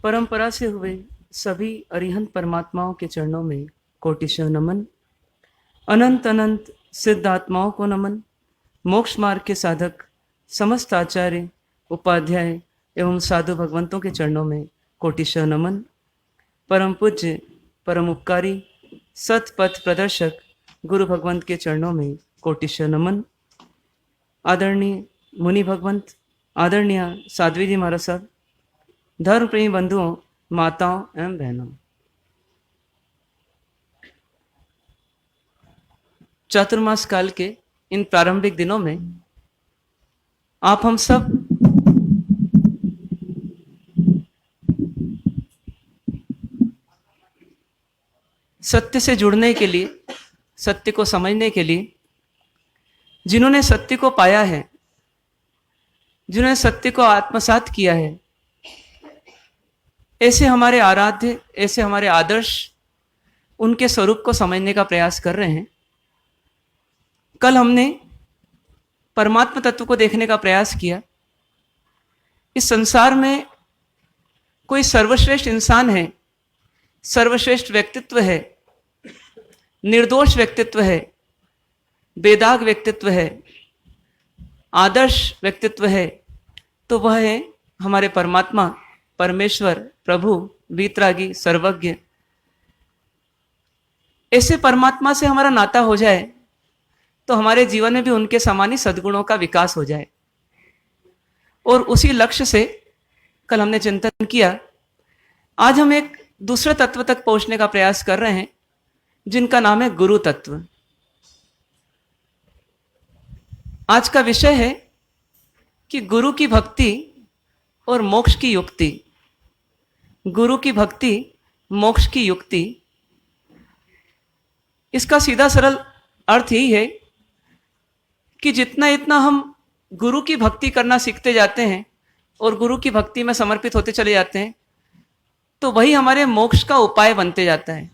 परंपरा से हुए सभी अरिहंत परमात्माओं के चरणों में कोटिशः नमन। अनंत अनंत सिद्ध आत्माओं को नमन। मोक्ष मार्ग के साधक समस्त आचार्य, उपाध्याय एवं साधु भगवंतों के चरणों में कोटिशः नमन। परम पूज्य, परम उपकारी, सतपथ प्रदर्शक गुरु भगवंत के चरणों में कोटिशः नमन। आदरणीय मुनि भगवंत, आदरणीय साध्वी जी महाराज साहब, धर्म प्रेमी बंधुओं, माताओं एवं बहनों, चातुर्मास काल के इन प्रारंभिक दिनों में आप हम सब सत्य से जुड़ने के लिए, सत्य को समझने के लिए, जिन्होंने सत्य को पाया है, जिन्होंने सत्य को आत्मसात किया है, ऐसे हमारे आराध्य, ऐसे हमारे आदर्श उनके स्वरूप को समझने का प्रयास कर रहे हैं। कल हमने परमात्मा तत्व को देखने का प्रयास किया। इस संसार में कोई सर्वश्रेष्ठ इंसान है, सर्वश्रेष्ठ व्यक्तित्व है, निर्दोष व्यक्तित्व है, बेदाग व्यक्तित्व है, आदर्श व्यक्तित्व है, तो वह है हमारे परमात्मा, परमेश्वर, प्रभु, वीतरागी, सर्वज्ञ। ऐसे परमात्मा से हमारा नाता हो जाए तो हमारे जीवन में भी उनके समान ही सद्गुणों का विकास हो जाए। और उसी लक्ष्य से कल हमने चिंतन किया। आज हम एक दूसरे तत्व तक पहुंचने का प्रयास कर रहे हैं, जिनका नाम है गुरु तत्व। आज का विषय है कि गुरु की भक्ति और मोक्ष की युक्ति। गुरु की भक्ति, मोक्ष की युक्ति। इसका सीधा सरल अर्थ यही है कि जितना इतना हम गुरु की भक्ति करना सीखते जाते हैं और गुरु की भक्ति में समर्पित होते चले जाते हैं, तो वही हमारे मोक्ष का उपाय बनते जाता है,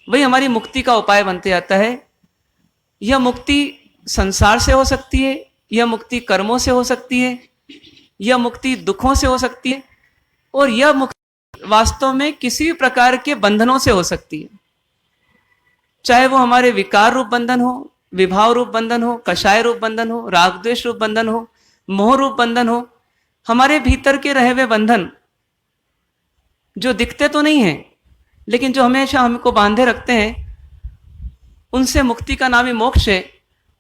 वही हमारी मुक्ति का उपाय बनते जाता है। यह मुक्ति संसार से हो सकती है, यह मुक्ति कर्मों से हो सकती है, यह मुक्ति दुखों से हो सकती है, और यह मुक्ति वास्तव में किसी भी प्रकार के बंधनों से हो सकती है। चाहे वो हमारे विकार रूप बंधन हो, विभाव रूप बंधन हो, कषाय रूप बंधन हो, राग द्वेष रूप बंधन हो, मोह रूप बंधन हो, हमारे भीतर के रहे हुए बंधन जो दिखते तो नहीं हैं लेकिन जो हमेशा हमको बांधे रखते हैं, उनसे मुक्ति का नाम ही मोक्ष है।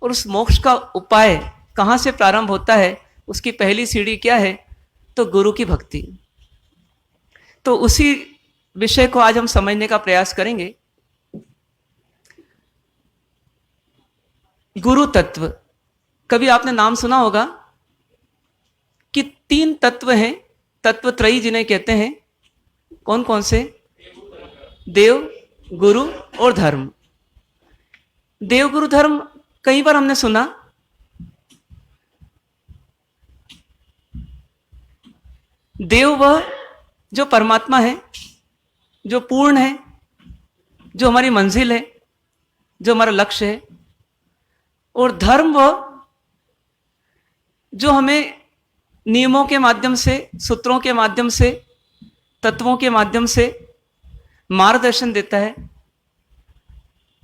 और उस मोक्ष का उपाय कहाँ से प्रारंभ होता है, उसकी पहली सीढ़ी क्या है, तो गुरु की भक्ति। तो उसी विषय को आज हम समझने का प्रयास करेंगे। गुरु तत्व, कभी आपने नाम सुना होगा कि 3 तत्व हैं, तत्वत्रयी जिन्हें कहते हैं। कौन कौन से? देव, गुरु और धर्म। देव, गुरु, धर्म कई बार हमने सुना। देव वह जो परमात्मा है, जो पूर्ण है, जो हमारी मंजिल है, जो हमारा लक्ष्य है। और धर्म वह जो हमें नियमों के माध्यम से, सूत्रों के माध्यम से, तत्वों के माध्यम से मार्गदर्शन देता है।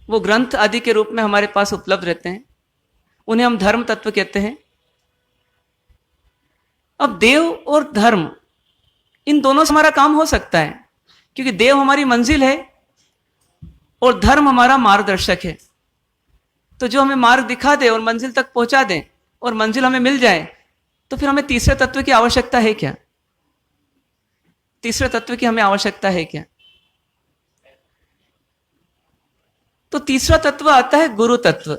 वो ग्रंथ आदि के रूप में हमारे पास उपलब्ध रहते हैं, उन्हें हम धर्म तत्व कहते हैं। अब देव और धर्म, इन दोनों से हमारा काम हो सकता है, क्योंकि देव हमारी मंजिल है और धर्म हमारा मार्गदर्शक है। तो जो हमें मार्ग दिखा दे और मंजिल तक पहुंचा दे और मंजिल हमें मिल जाए, तो फिर हमें तीसरे तत्व की आवश्यकता है क्या? तीसरे तत्व की हमें आवश्यकता है क्या? तो तीसरा तत्व आता है गुरु तत्व।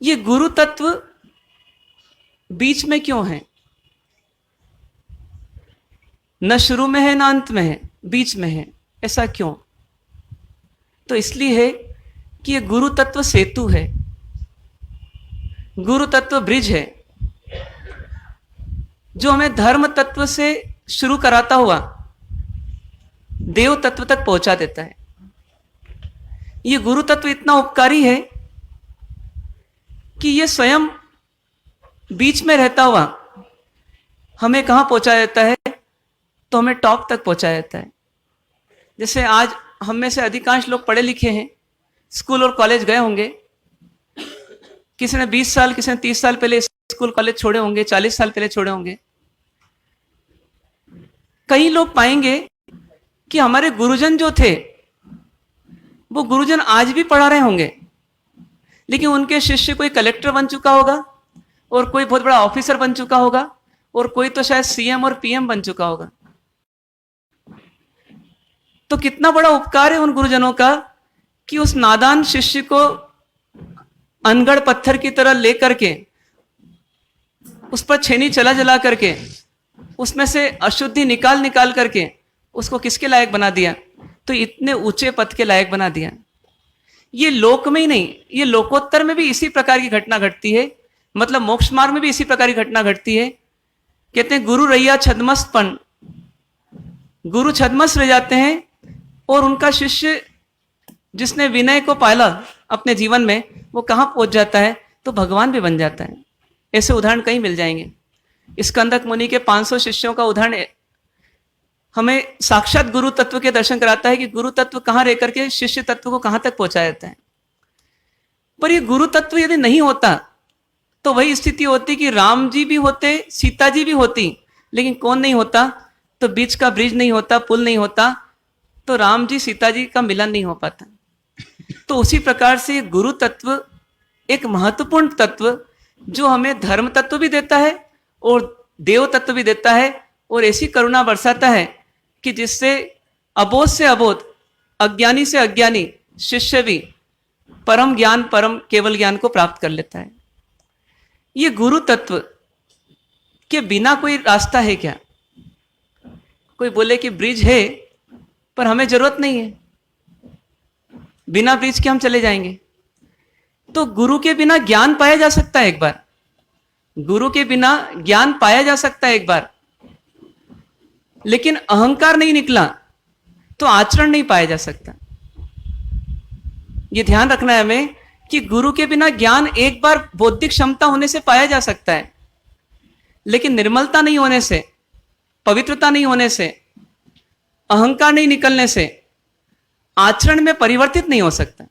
ये गुरु तत्व बीच में क्यों है? न शुरू में है, न अंत में है, बीच में है। ऐसा क्यों? तो इसलिए है कि ये गुरु तत्व सेतु है, गुरु तत्व ब्रिज है, जो हमें धर्म तत्व से शुरू कराता हुआ देव तत्व तक पहुंचा देता है। ये गुरु तत्व इतना उपकारी है कि ये स्वयं बीच में रहता हुआ हमें कहां पहुंचा देता है? तो हमें टॉप तक पहुंचा जाता है। जैसे आज हम में से अधिकांश लोग पढ़े लिखे हैं, स्कूल और कॉलेज गए होंगे। किसी ने 20 साल, किसी ने 30 साल पहले स्कूल कॉलेज छोड़े होंगे, 40 साल पहले छोड़े होंगे। कई लोग पाएंगे कि हमारे गुरुजन जो थे, वो गुरुजन आज भी पढ़ा रहे होंगे, लेकिन उनके शिष्य कोई कलेक्टर बन चुका होगा, और कोई बहुत बड़ा ऑफिसर बन चुका होगा, और कोई तो शायद सीएम और पीएम बन चुका होगा। तो कितना बड़ा उपकार है उन गुरुजनों का कि उस नादान शिष्य को अनगढ़ पत्थर की तरह लेकर के, उस पर छेनी चला जला करके, उसमें से अशुद्धि निकाल निकाल करके उसको किसके लायक बना दिया? तो इतने ऊंचे पद के लायक बना दिया। ये लोक में ही नहीं, ये लोकोत्तर में भी इसी प्रकार की घटना घटती है, मतलब मोक्ष मार्ग में भी इसी प्रकार की घटना घटती है। कहते हैं गुरु रैया छदमस्तपन, गुरु छदमस्त रह जाते हैं, और उनका शिष्य जिसने विनय को पाला अपने जीवन में, वो कहाँ पहुंच जाता है? तो भगवान भी बन जाता है। ऐसे उदाहरण कहीं मिल जाएंगे। स्कंदक मुनि के 500 शिष्यों का उदाहरण हमें साक्षात गुरु तत्व के दर्शन कराता है कि गुरु तत्व कहाँ रह करके शिष्य तत्व को कहाँ तक पहुंचा जाता है। पर ये गुरु तत्व यदि नहीं होता तो वही स्थिति होती कि राम जी भी होते, सीता जी भी होती, लेकिन कौन नहीं होता? तो बीच का ब्रिज नहीं होता, पुल नहीं होता, तो राम जी सीता जी का मिलन नहीं हो पाता। तो उसी प्रकार से गुरु तत्व एक महत्वपूर्ण तत्व, जो हमें धर्म तत्व भी देता है और देव तत्व भी देता है, और ऐसी करुणा बरसाता है कि जिससे अबोध से अबोध, अज्ञानी से अज्ञानी शिष्य भी परम ज्ञान, परम केवल ज्ञान को प्राप्त कर लेता है। ये गुरु तत्व के बिना कोई रास्ता है क्या? कोई बोले कि ब्रिज है, पर हमें जरूरत नहीं है, बिना ब्रिज के हम चले जाएंगे। तो गुरु के बिना ज्ञान पाया जा सकता है एक बार, गुरु के बिना ज्ञान पाया जा सकता है एक बार, लेकिन अहंकार नहीं निकला तो आचरण नहीं पाया जा सकता। यह ध्यान रखना है हमें कि गुरु के बिना ज्ञान एक बार बौद्धिक क्षमता होने से पाया जा सकता है, लेकिन निर्मलता नहीं होने से, पवित्रता नहीं होने से, अहंकार नहीं निकलने से आचरण में परिवर्तित नहीं हो सकता।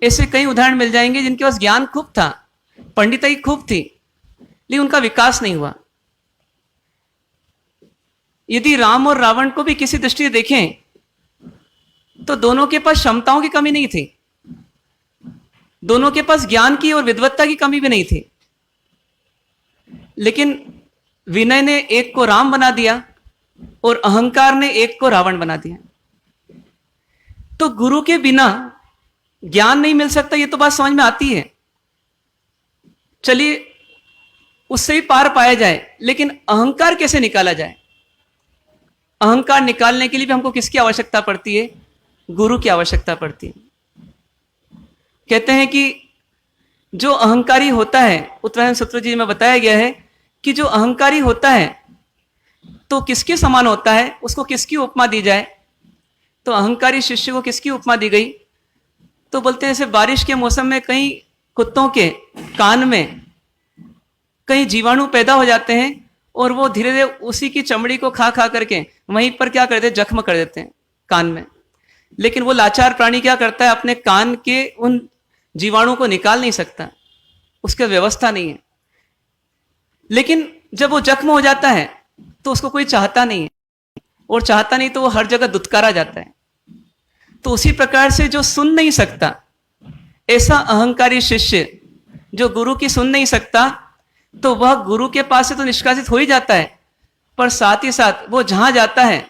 ऐसे कई उदाहरण मिल जाएंगे जिनके पास ज्ञान खूब था, पंडिताई खूब थी, लेकिन उनका विकास नहीं हुआ। यदि राम और रावण को भी किसी दृष्टि से देखें तो दोनों के पास क्षमताओं की कमी नहीं थी, दोनों के पास ज्ञान की और विद्वत्ता की कमी भी नहीं थी, लेकिन विनय ने एक को राम बना दिया और अहंकार ने एक को रावण बना दिया। तो गुरु के बिना ज्ञान नहीं मिल सकता, ये तो बात समझ में आती है। चलिए उससे ही पार पाया जाए, लेकिन अहंकार कैसे निकाला जाए? अहंकार निकालने के लिए भी हमको किसकी आवश्यकता पड़ती है? गुरु की आवश्यकता पड़ती है। कहते हैं कि जो अहंकारी होता है, उत्तरायण सूत्र जी में बताया गया है कि जो अहंकारी होता है तो किसके समान होता है, उसको किसकी उपमा दी जाए? तो अहंकारी शिष्य को किसकी उपमा दी गई? तो बोलते हैं जैसे बारिश के मौसम में कई कुत्तों के कान में कई जीवाणु पैदा हो जाते हैं और वो धीरे धीरे उसी की चमड़ी को खा खा करके वहीं पर क्या कर देते हैं? जख्म कर देते हैं कान में। लेकिन वो लाचार प्राणी क्या करता है? अपने कान के उन जीवाणु को निकाल नहीं सकता, उसकी व्यवस्था नहीं है। लेकिन जब वो जख्म हो जाता है तो उसको कोई चाहता नहीं है, और चाहता नहीं तो वो हर जगह दुत्कारा जाता है। तो उसी प्रकार से जो सुन नहीं सकता, ऐसा अहंकारी शिष्य जो गुरु की सुन नहीं सकता, तो वह गुरु के पास से तो निष्कासित हो ही जाता है, पर साथ ही साथ वो जहां जाता है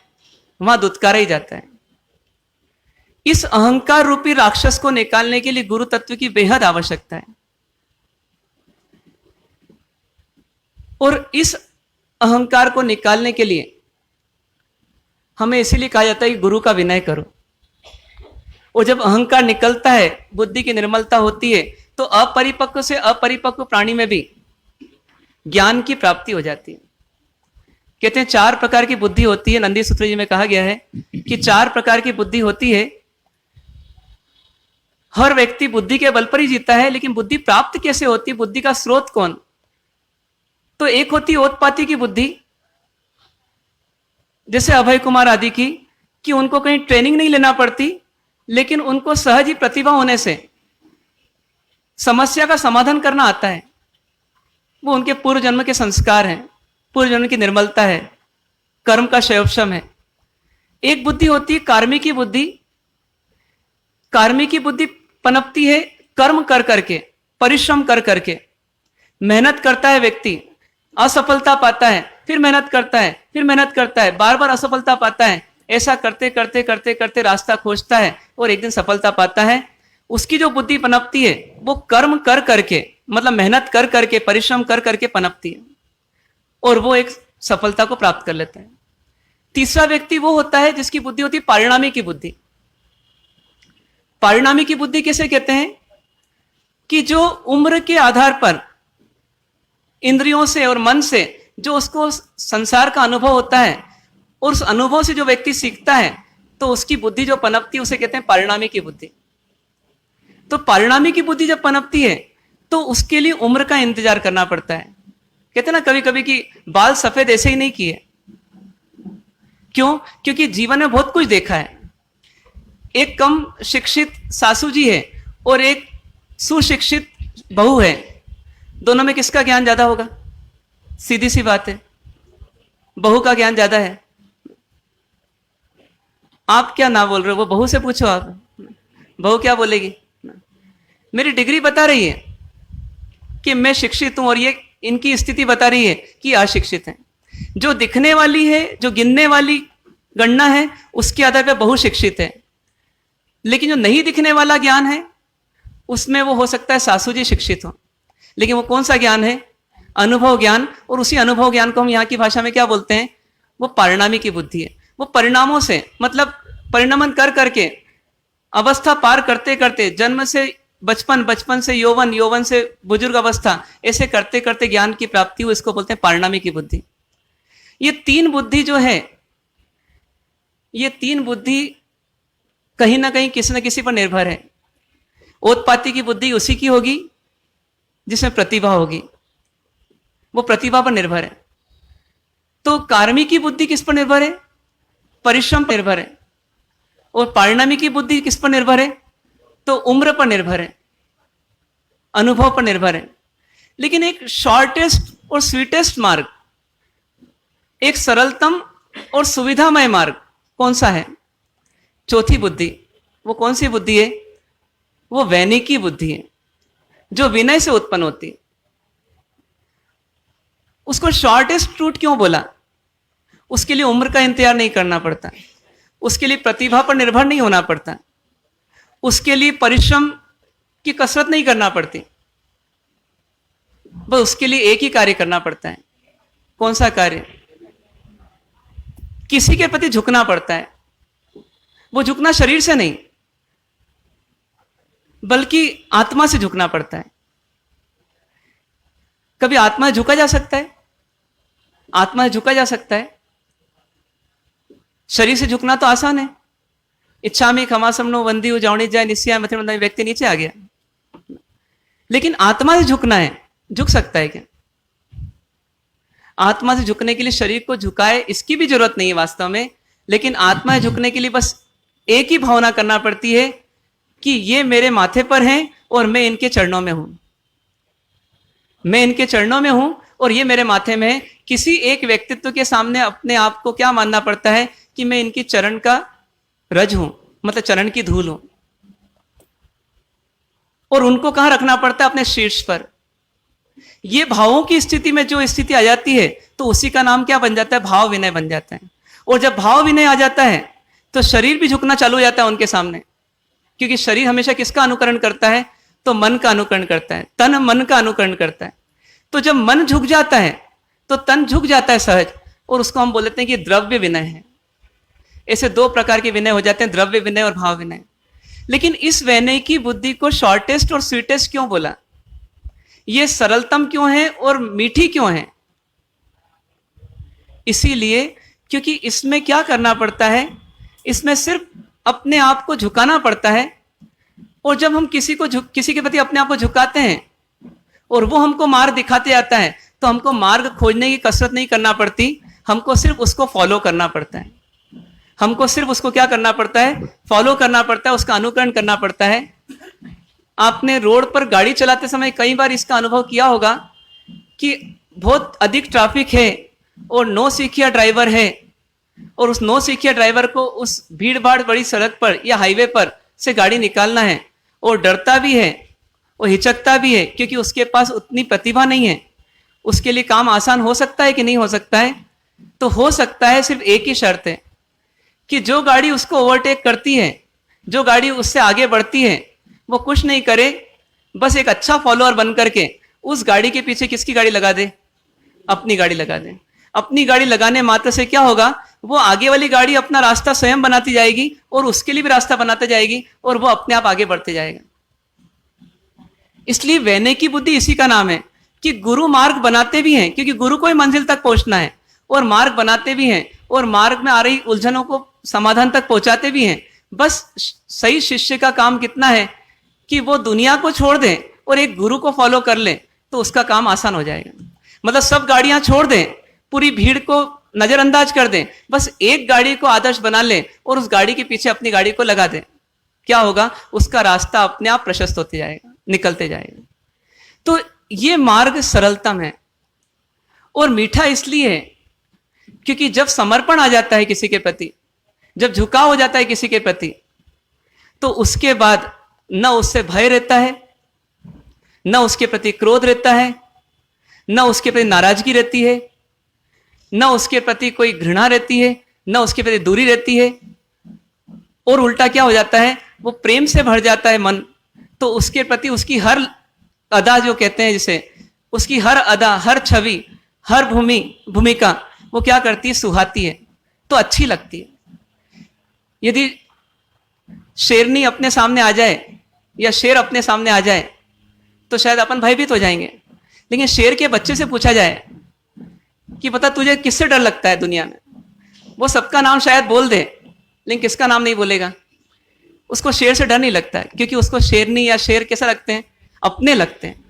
वहां दुत्कारा ही जाता है। इस अहंकार रूपी राक्षस को निकालने के लिए गुरु तत्व की बेहद आवश्यकता है। और इस अहंकार को निकालने के लिए हमें इसीलिए कहा जाता है कि गुरु का विनय करो। और जब अहंकार निकलता है, बुद्धि की निर्मलता होती है, तो अपरिपक्व से अपरिपक्व प्राणी में भी ज्ञान की प्राप्ति हो जाती है। कहते हैं 4 प्रकार की बुद्धि होती है। नंदी सूत्र जी में कहा गया है कि 4 प्रकार की बुद्धि होती है। हर व्यक्ति बुद्धि के बल पर ही जीता है, लेकिन बुद्धि प्राप्त कैसे होती है? बुद्धि का स्रोत कौन? तो एक होती है ओतपाती की बुद्धि, जैसे अभय कुमार आदि की, कि उनको कहीं ट्रेनिंग नहीं लेना पड़ती, लेकिन उनको सहज ही प्रतिभा होने से समस्या का समाधान करना आता है। वो उनके पूर्व जन्म के संस्कार हैं, पूर्व जन्म की निर्मलता है, कर्म का क्षयोपशम है। एक बुद्धि होती है कार्मिकी बुद्धि। कार्मिकी बुद्धि पनपती है कर्म कर करके, परिश्रम कर करके। मेहनत करता है व्यक्ति, असफलता पाता है, फिर मेहनत करता है, फिर मेहनत करता है, बार बार असफलता पाता है। ऐसा करते करते करते करते रास्ता खोजता है और एक दिन सफलता पाता है। उसकी जो बुद्धि पनपती है वो कर्म कर करके, मतलब मेहनत कर करके, परिश्रम कर करके पनपती है और वो एक सफलता को प्राप्त कर लेता है। तीसरा व्यक्ति वो होता है जिसकी बुद्धि होती है परिणामी की बुद्धि। परिणामी की बुद्धि किसे कहते हैं? कि जो उम्र के आधार पर इंद्रियों से और मन से जो उसको संसार का अनुभव होता है और उस अनुभव से जो व्यक्ति सीखता है, तो उसकी बुद्धि जो पनपती है उसे कहते हैं परिणामी की बुद्धि। तो परिणामी की बुद्धि जब पनपती है तो उसके लिए उम्र का इंतजार करना पड़ता है। कहते हैं ना कभी कभी कि बाल सफेद ऐसे ही नहीं किए। क्यों? क्योंकि जीवन में बहुत कुछ देखा है। एक कम शिक्षित सासू जी है और एक सुशिक्षित बहू है, दोनों में किसका ज्ञान ज्यादा होगा? सीधी सी बात है, बहू का ज्ञान ज्यादा है। आप क्या ना बोल रहे हो? वो बहू से पूछो आप, बहू क्या बोलेगी? मेरी डिग्री बता रही है कि मैं शिक्षित हूं और ये इनकी स्थिति बता रही है कि अशिक्षित है। जो दिखने वाली है, जो गिनने वाली गणना है, उसके आधार पर बहु शिक्षित है। लेकिन जो नहीं दिखने वाला ज्ञान है उसमें वो हो सकता है सासू जी शिक्षित हो, लेकिन वो कौन सा ज्ञान है? अनुभव ज्ञान। और उसी अनुभव ज्ञान को हम यहाँ की भाषा में क्या बोलते हैं? वो परिणामी की बुद्धि है। वो परिणामों से, मतलब परिणमन कर करके, अवस्था पार करते करते, जन्म से बचपन, बचपन से यौवन, यौवन से बुजुर्ग अवस्था, ऐसे करते करते ज्ञान की प्राप्ति हो, इसको बोलते हैं परिणामी की बुद्धि। ये तीन बुद्धि जो है, ये तीन बुद्धि कहीं ना कहीं किसी न किसी पर निर्भर है। उत्पत्ति की बुद्धि उसी की होगी जिसमें प्रतिभा होगी, वो प्रतिभा पर निर्भर है। तो कार्मी की बुद्धि किस पर निर्भर है? परिश्रम पर निर्भर है। और परिणामी की बुद्धि किस पर निर्भर है? तो उम्र पर निर्भर है, अनुभव पर निर्भर है। लेकिन एक शॉर्टेस्ट और स्वीटेस्ट मार्ग, एक सरलतम और सुविधामय मार्ग कौन सा है? चौथी बुद्धि। वो कौन सी बुद्धि है? वो वैनिकी बुद्धि है, जो विनय से उत्पन्न होती है। उसको शॉर्टेस्ट रूट क्यों बोला? उसके लिए उम्र का इंतजार नहीं करना पड़ता, उसके लिए प्रतिभा पर निर्भर नहीं होना पड़ता, उसके लिए परिश्रम की कसरत नहीं करना पड़ती। बस उसके लिए एक ही कार्य करना पड़ता है। कौन सा कार्य? किसी के प्रति झुकना पड़ता है। वो झुकना शरीर से नहीं, बल्कि आत्मा से झुकना पड़ता है। कभी आत्मा से झुका जा सकता है? आत्मा से झुका जा सकता है। शरीर से झुकना तो आसान है। इच्छा में खमासमनो वंदी उजावणी जाए निश्चय मथे में, व्यक्ति नीचे आ गया। लेकिन आत्मा से झुकना है, झुक सकता है क्या? आत्मा से झुकने के लिए शरीर को झुकाए इसकी भी जरूरत नहीं है वास्तव में। लेकिन आत्मा से झुकने के लिए बस एक ही भावना करना पड़ती है कि ये मेरे माथे पर हैं और मैं इनके चरणों में हूं। मैं इनके चरणों में हूं और ये मेरे माथे में है। किसी एक व्यक्तित्व के सामने अपने आप को क्या मानना पड़ता है? कि मैं इनकी चरण का रज हूं, मतलब चरण की धूल हूं। और उनको कहां रखना पड़ता है? अपने शीर्ष पर। ये भावों की स्थिति में जो स्थिति आ जाती है तो उसी का नाम क्या बन जाता है? भाव विनय बन जाता है। और जब भाव विनय आ जाता है तो शरीर भी झुकना चालू हो जाता है उनके सामने। क्योंकि शरीर हमेशा किसका अनुकरण करता है? तो मन का अनुकरण करता है, तन मन का अनुकरण करता है। तो जब मन झुक जाता है तो तन झुक जाता है सहज, और उसको हम बोलते हैं कि द्रव्य विनय है। ऐसे दो प्रकार के विनय हो जाते हैं, द्रव्य विनय और भाव विनय। लेकिन इस विनय की बुद्धि को शॉर्टेस्ट और स्वीटेस्ट क्यों बोला? ये सरलतम क्यों है और मीठी क्यों है? इसीलिए क्योंकि इसमें क्या करना पड़ता है? इसमें सिर्फ अपने आप को झुकाना पड़ता है। और जब हम किसी के प्रति अपने आप को झुकाते हैं और वो हमको मार्ग दिखाते आता है, तो हमको मार्ग खोजने की कसरत नहीं करना पड़ती, हमको सिर्फ उसको फॉलो करना पड़ता है। हमको सिर्फ उसको क्या करना पड़ता है? फॉलो करना पड़ता है, उसका अनुकरण करना पड़ता है। आपने रोड पर गाड़ी चलाते समय कई बार इसका अनुभव किया होगा कि बहुत अधिक ट्रैफिक है और नौ सीखिया ड्राइवर है, और उस नौ सीखिया ड्राइवर को उस भीड़ भाड़ बड़ी सड़क पर या हाईवे पर से गाड़ी निकालना है, और डरता भी है और हिचकता भी है, क्योंकि उसके पास उतनी प्रतिभा नहीं है। उसके लिए काम आसान हो सकता है कि नहीं हो सकता है? तो हो सकता है, सिर्फ एक ही शर्त है कि जो गाड़ी उसको ओवरटेक करती है, जो गाड़ी उससे आगे बढ़ती है, वो कुछ नहीं करे, बस एक अच्छा फॉलोअर बन करके उस गाड़ी के पीछे किसकी गाड़ी लगा दे? अपनी गाड़ी लगा दे। अपनी गाड़ी लगाने मात्र से क्या होगा? वो आगे वाली गाड़ी अपना रास्ता स्वयं बनाती जाएगी और उसके लिए भी रास्ता बनाते जाएगी, और वो अपने आप आगे बढ़ते जाएगा। इसलिए वैने की बुद्धि इसी का नाम है कि गुरु मार्ग बनाते भी हैं, क्योंकि गुरु को ही मंजिल तक पहुंचना है, और मार्ग बनाते भी हैं, और मार्ग में आ रही उलझनों को समाधान तक पहुंचाते भी हैं। बस सही शिष्य का काम कितना है कि वो दुनिया को छोड़ दे और एक गुरु को फॉलो कर ले, तो उसका काम आसान हो जाएगा। मतलब सब गाड़ियां छोड़ दें, पूरी भीड़ को नजरअंदाज कर दें, बस एक गाड़ी को आदर्श बना ले और उस गाड़ी के पीछे अपनी गाड़ी को लगा दें, क्या होगा? उसका रास्ता अपने आप प्रशस्त होते जाएगा, निकलते जाएगा। तो ये मार्ग सरलतम है और मीठा इसलिए है क्योंकि जब समर्पण आ जाता है किसी के प्रति, जब झुकाव हो जाता है किसी के प्रति, तो उसके बाद न उससे भय रहता है, न उसके प्रति क्रोध रहता है, न उसके प्रति नाराजगी रहती है, न उसके प्रति कोई घृणा रहती है, न उसके प्रति दूरी रहती है, और उल्टा क्या हो जाता है? वो प्रेम से भर जाता है मन। तो उसके प्रति उसकी हर अदा, जो कहते हैं जिसे, उसकी हर अदा, हर छवि, हर भूमिका वो क्या करती है? सुहाती है, तो अच्छी लगती है। यदि शेरनी अपने सामने आ जाए या शेर अपने सामने आ जाए तो शायद अपन भयभीत हो जाएंगे, लेकिन शेर के बच्चे से पूछा जाए कि पता तुझे किससे डर लगता है दुनिया में, वो सबका नाम शायद बोल दे, लेकिन किसका नाम नहीं बोलेगा। उसको शेर से डर नहीं लगता है, क्योंकि उसको शेरनी या शेर कैसा लगते हैं? अपने लगते हैं।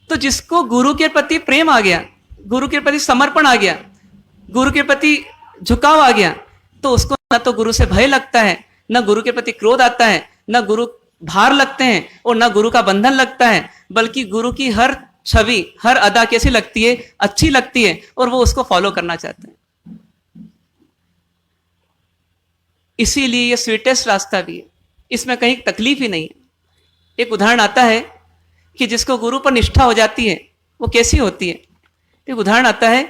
तो जिसको गुरु के प्रति प्रेम आ गया, गुरु के प्रति समर्पण आ गया, गुरु के प्रति झुकाव आ गया, तो उसको न तो गुरु से भय लगता है, न गुरु के प्रति क्रोध आता है, न गुरु भार लगते हैं, और न गुरु का बंधन लगता है, बल्कि गुरु की हर छवि, हर अदा कैसी लगती है? अच्छी लगती है, और वो उसको फॉलो करना चाहते हैं। इसीलिए ये स्वीटेस्ट रास्ता भी है, इसमें कहीं तकलीफ ही नहीं है। एक उदाहरण आता है कि जिसको गुरु पर निष्ठा हो जाती है वो कैसी होती है। एक उदाहरण आता है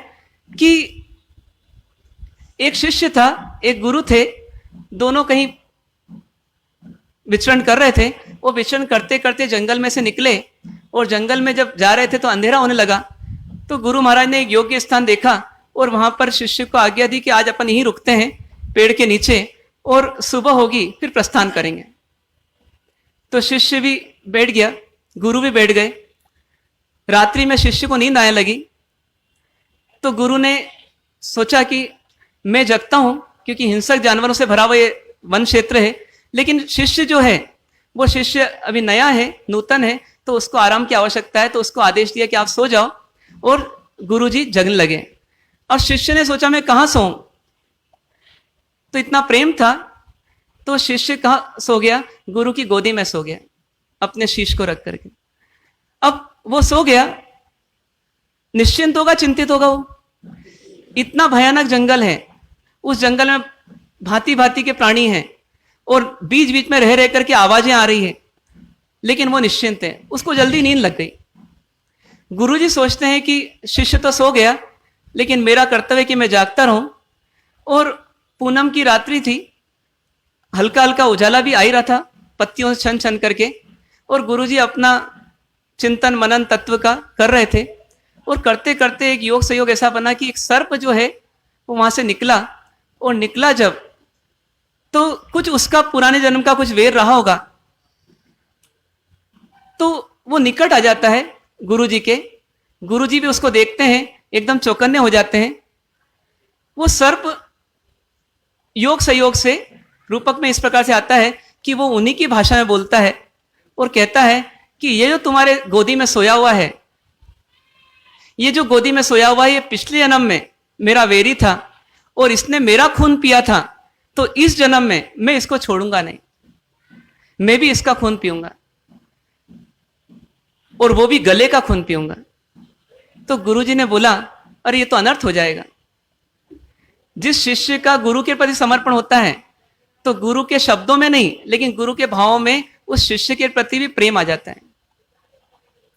कि एक शिष्य था, एक गुरु थे, दोनों कहीं विचरण कर रहे थे। वो विचरण करते करते जंगल में से निकले, और जंगल में जब जा रहे थे तो अंधेरा होने लगा। तो गुरु महाराज ने एक योग्य स्थान देखा और वहां पर शिष्य को आज्ञा दी कि आज अपन यहीं रुकते हैं पेड़ के नीचे, और सुबह होगी फिर प्रस्थान करेंगे। तो शिष्य भी बैठ गया, गुरु भी बैठ गए। रात्रि में शिष्य को नींद आने लगी, तो गुरु ने सोचा कि मैं जगता हूं, क्योंकि हिंसक जानवरों से भरा हुआ ये वन क्षेत्र है, लेकिन शिष्य जो है वो शिष्य अभी नया है, नूतन है, तो उसको आराम की आवश्यकता है। तो उसको आदेश दिया कि आप सो जाओ, और गुरुजी जगने लगे। और शिष्य ने सोचा मैं कहां सोऊं, तो इतना प्रेम था, तो शिष्य कहां सो गया? गुरु की गोदी में सो गया, अपने शीश को रख करके। अब वो सो गया, निश्चिंत होगा, चिंतित होगा वो? इतना भयानक जंगल है, उस जंगल में भांति भांति के प्राणी हैं, और बीच बीच में रह रह करके आवाजें आ रही है, लेकिन वो निश्चिंत है, उसको जल्दी नींद लग गई। गुरुजी सोचते हैं कि शिष्य तो सो गया, लेकिन मेरा कर्तव्य कि मैं जागता रहूं। और पूनम की रात्रि थी, हल्का हल्का उजाला भी आ ही रहा था, पत्तियों से छन छन करके, और गुरुजी अपना चिंतन मनन तत्व का कर रहे थे। और करते करते एक योग संयोग ऐसा बना कि एक सर्प जो है वो वहां से निकला, और निकला जब, तो कुछ उसका पुराने जन्म का कुछ वेर रहा होगा, तो वो निकट आ जाता है गुरुजी के। गुरुजी भी उसको देखते हैं, एकदम चौकन्ने हो जाते हैं। वो सर्प योग संयोग से रूपक में इस प्रकार से आता है कि वो उन्हीं की भाषा में बोलता है और कहता है कि ये जो तुम्हारे गोदी में सोया हुआ है, ये जो गोदी में सोया हुआ है, ये पिछले जन्म में मेरा वेरी था और इसने मेरा खून पिया था, तो इस जन्म में मैं इसको छोड़ूंगा नहीं, मैं भी इसका खून पीऊंगा और वो भी गले का खून पीऊंगा। तो गुरुजी ने बोला, अरे ये तो अनर्थ हो जाएगा। जिस शिष्य का गुरु के प्रति समर्पण होता है तो गुरु के शब्दों में नहीं लेकिन गुरु के भावों में उस शिष्य के प्रति भी प्रेम आ जाता है।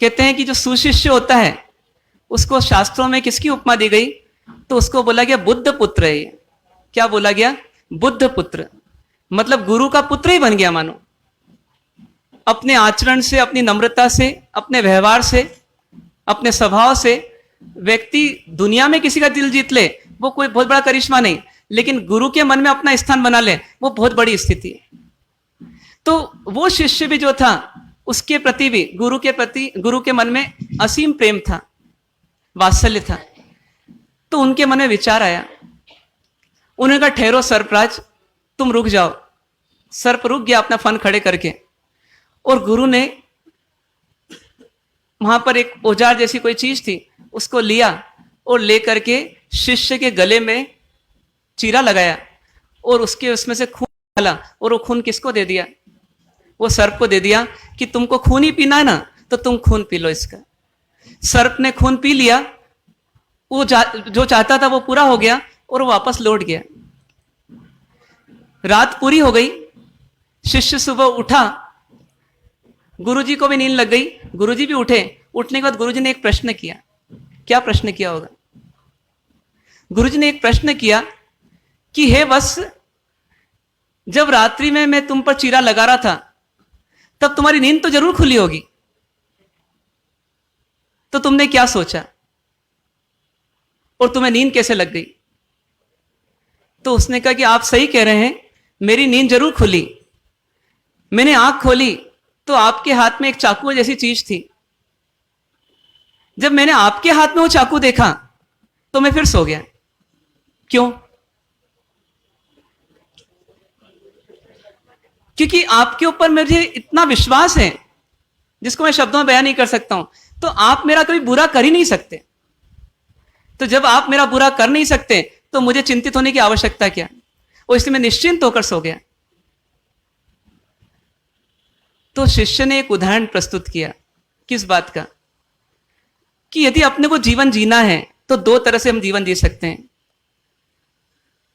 कहते हैं कि जो सुशिष्य होता है उसको शास्त्रों में किसकी उपमा दी गई, तो उसको बोला गया बुद्ध पुत्र है। क्या बोला गया? बुद्ध पुत्र, मतलब गुरु का पुत्र ही बन गया मानो। अपने आचरण से, अपनी नम्रता से, अपने व्यवहार से, अपने स्वभाव से व्यक्ति दुनिया में किसी का दिल जीत ले, वो कोई बहुत बड़ा करिश्मा नहीं, लेकिन गुरु के मन में अपना स्थान बना ले, वो बहुत बड़ी स्थिति है। तो वो शिष्य भी जो था उसके प्रति भी गुरु के प्रति, गुरु के मन में असीम प्रेम था, वात्सल्य था। तो उनके मन में विचार आया, उन्होंने कहा ठहरो सर्पराज, तुम रुक जाओ। सर्प रुक गया अपना फन खड़े करके, और गुरु ने वहां पर एक औजार जैसी कोई चीज थी, उसको लिया और लेकर के शिष्य के गले में चीरा लगाया और उसमें से खून डाला, और वो खून किसको दे दिया? वो सर्प को दे दिया कि तुमको खून ही पीना है ना, तो तुम खून पी लो इसका। सर्प ने खून पी लिया, वो जो चाहता था वो पूरा हो गया और वो वापस लौट गया। रात पूरी हो गई, शिष्य सुबह उठा, गुरुजी को भी नींद लग गई, गुरुजी भी उठे। उठने के बाद गुरुजी ने एक प्रश्न किया। क्या प्रश्न किया होगा? गुरुजी ने एक प्रश्न किया कि हे वत्स, जब रात्रि में मैं तुम पर चीरा लगा रहा था तब तुम्हारी नींद तो जरूर खुली होगी, तो तुमने क्या सोचा और तुम्हें नींद कैसे लग गई? तो उसने कहा कि आप सही कह रहे हैं, मेरी नींद जरूर खुली। मैंने आंख खोली तो आपके हाथ में एक चाकू जैसी चीज थी। जब मैंने आपके हाथ में वो चाकू देखा तो मैं फिर सो गया। क्यों? क्योंकि आपके ऊपर मुझे इतना विश्वास है जिसको मैं शब्दों में बयान नहीं कर सकता हूं। तो आप मेरा कभी बुरा कर ही नहीं सकते, तो जब आप मेरा बुरा कर नहीं सकते तो मुझे चिंतित होने की आवश्यकता क्या? और इसलिए मैं निश्चिंत होकर सो गया। तो शिष्य ने एक उदाहरण प्रस्तुत किया। किस बात का? कि यदि अपने को जीवन जीना है तो दो तरह से हम जीवन जी सकते हैं।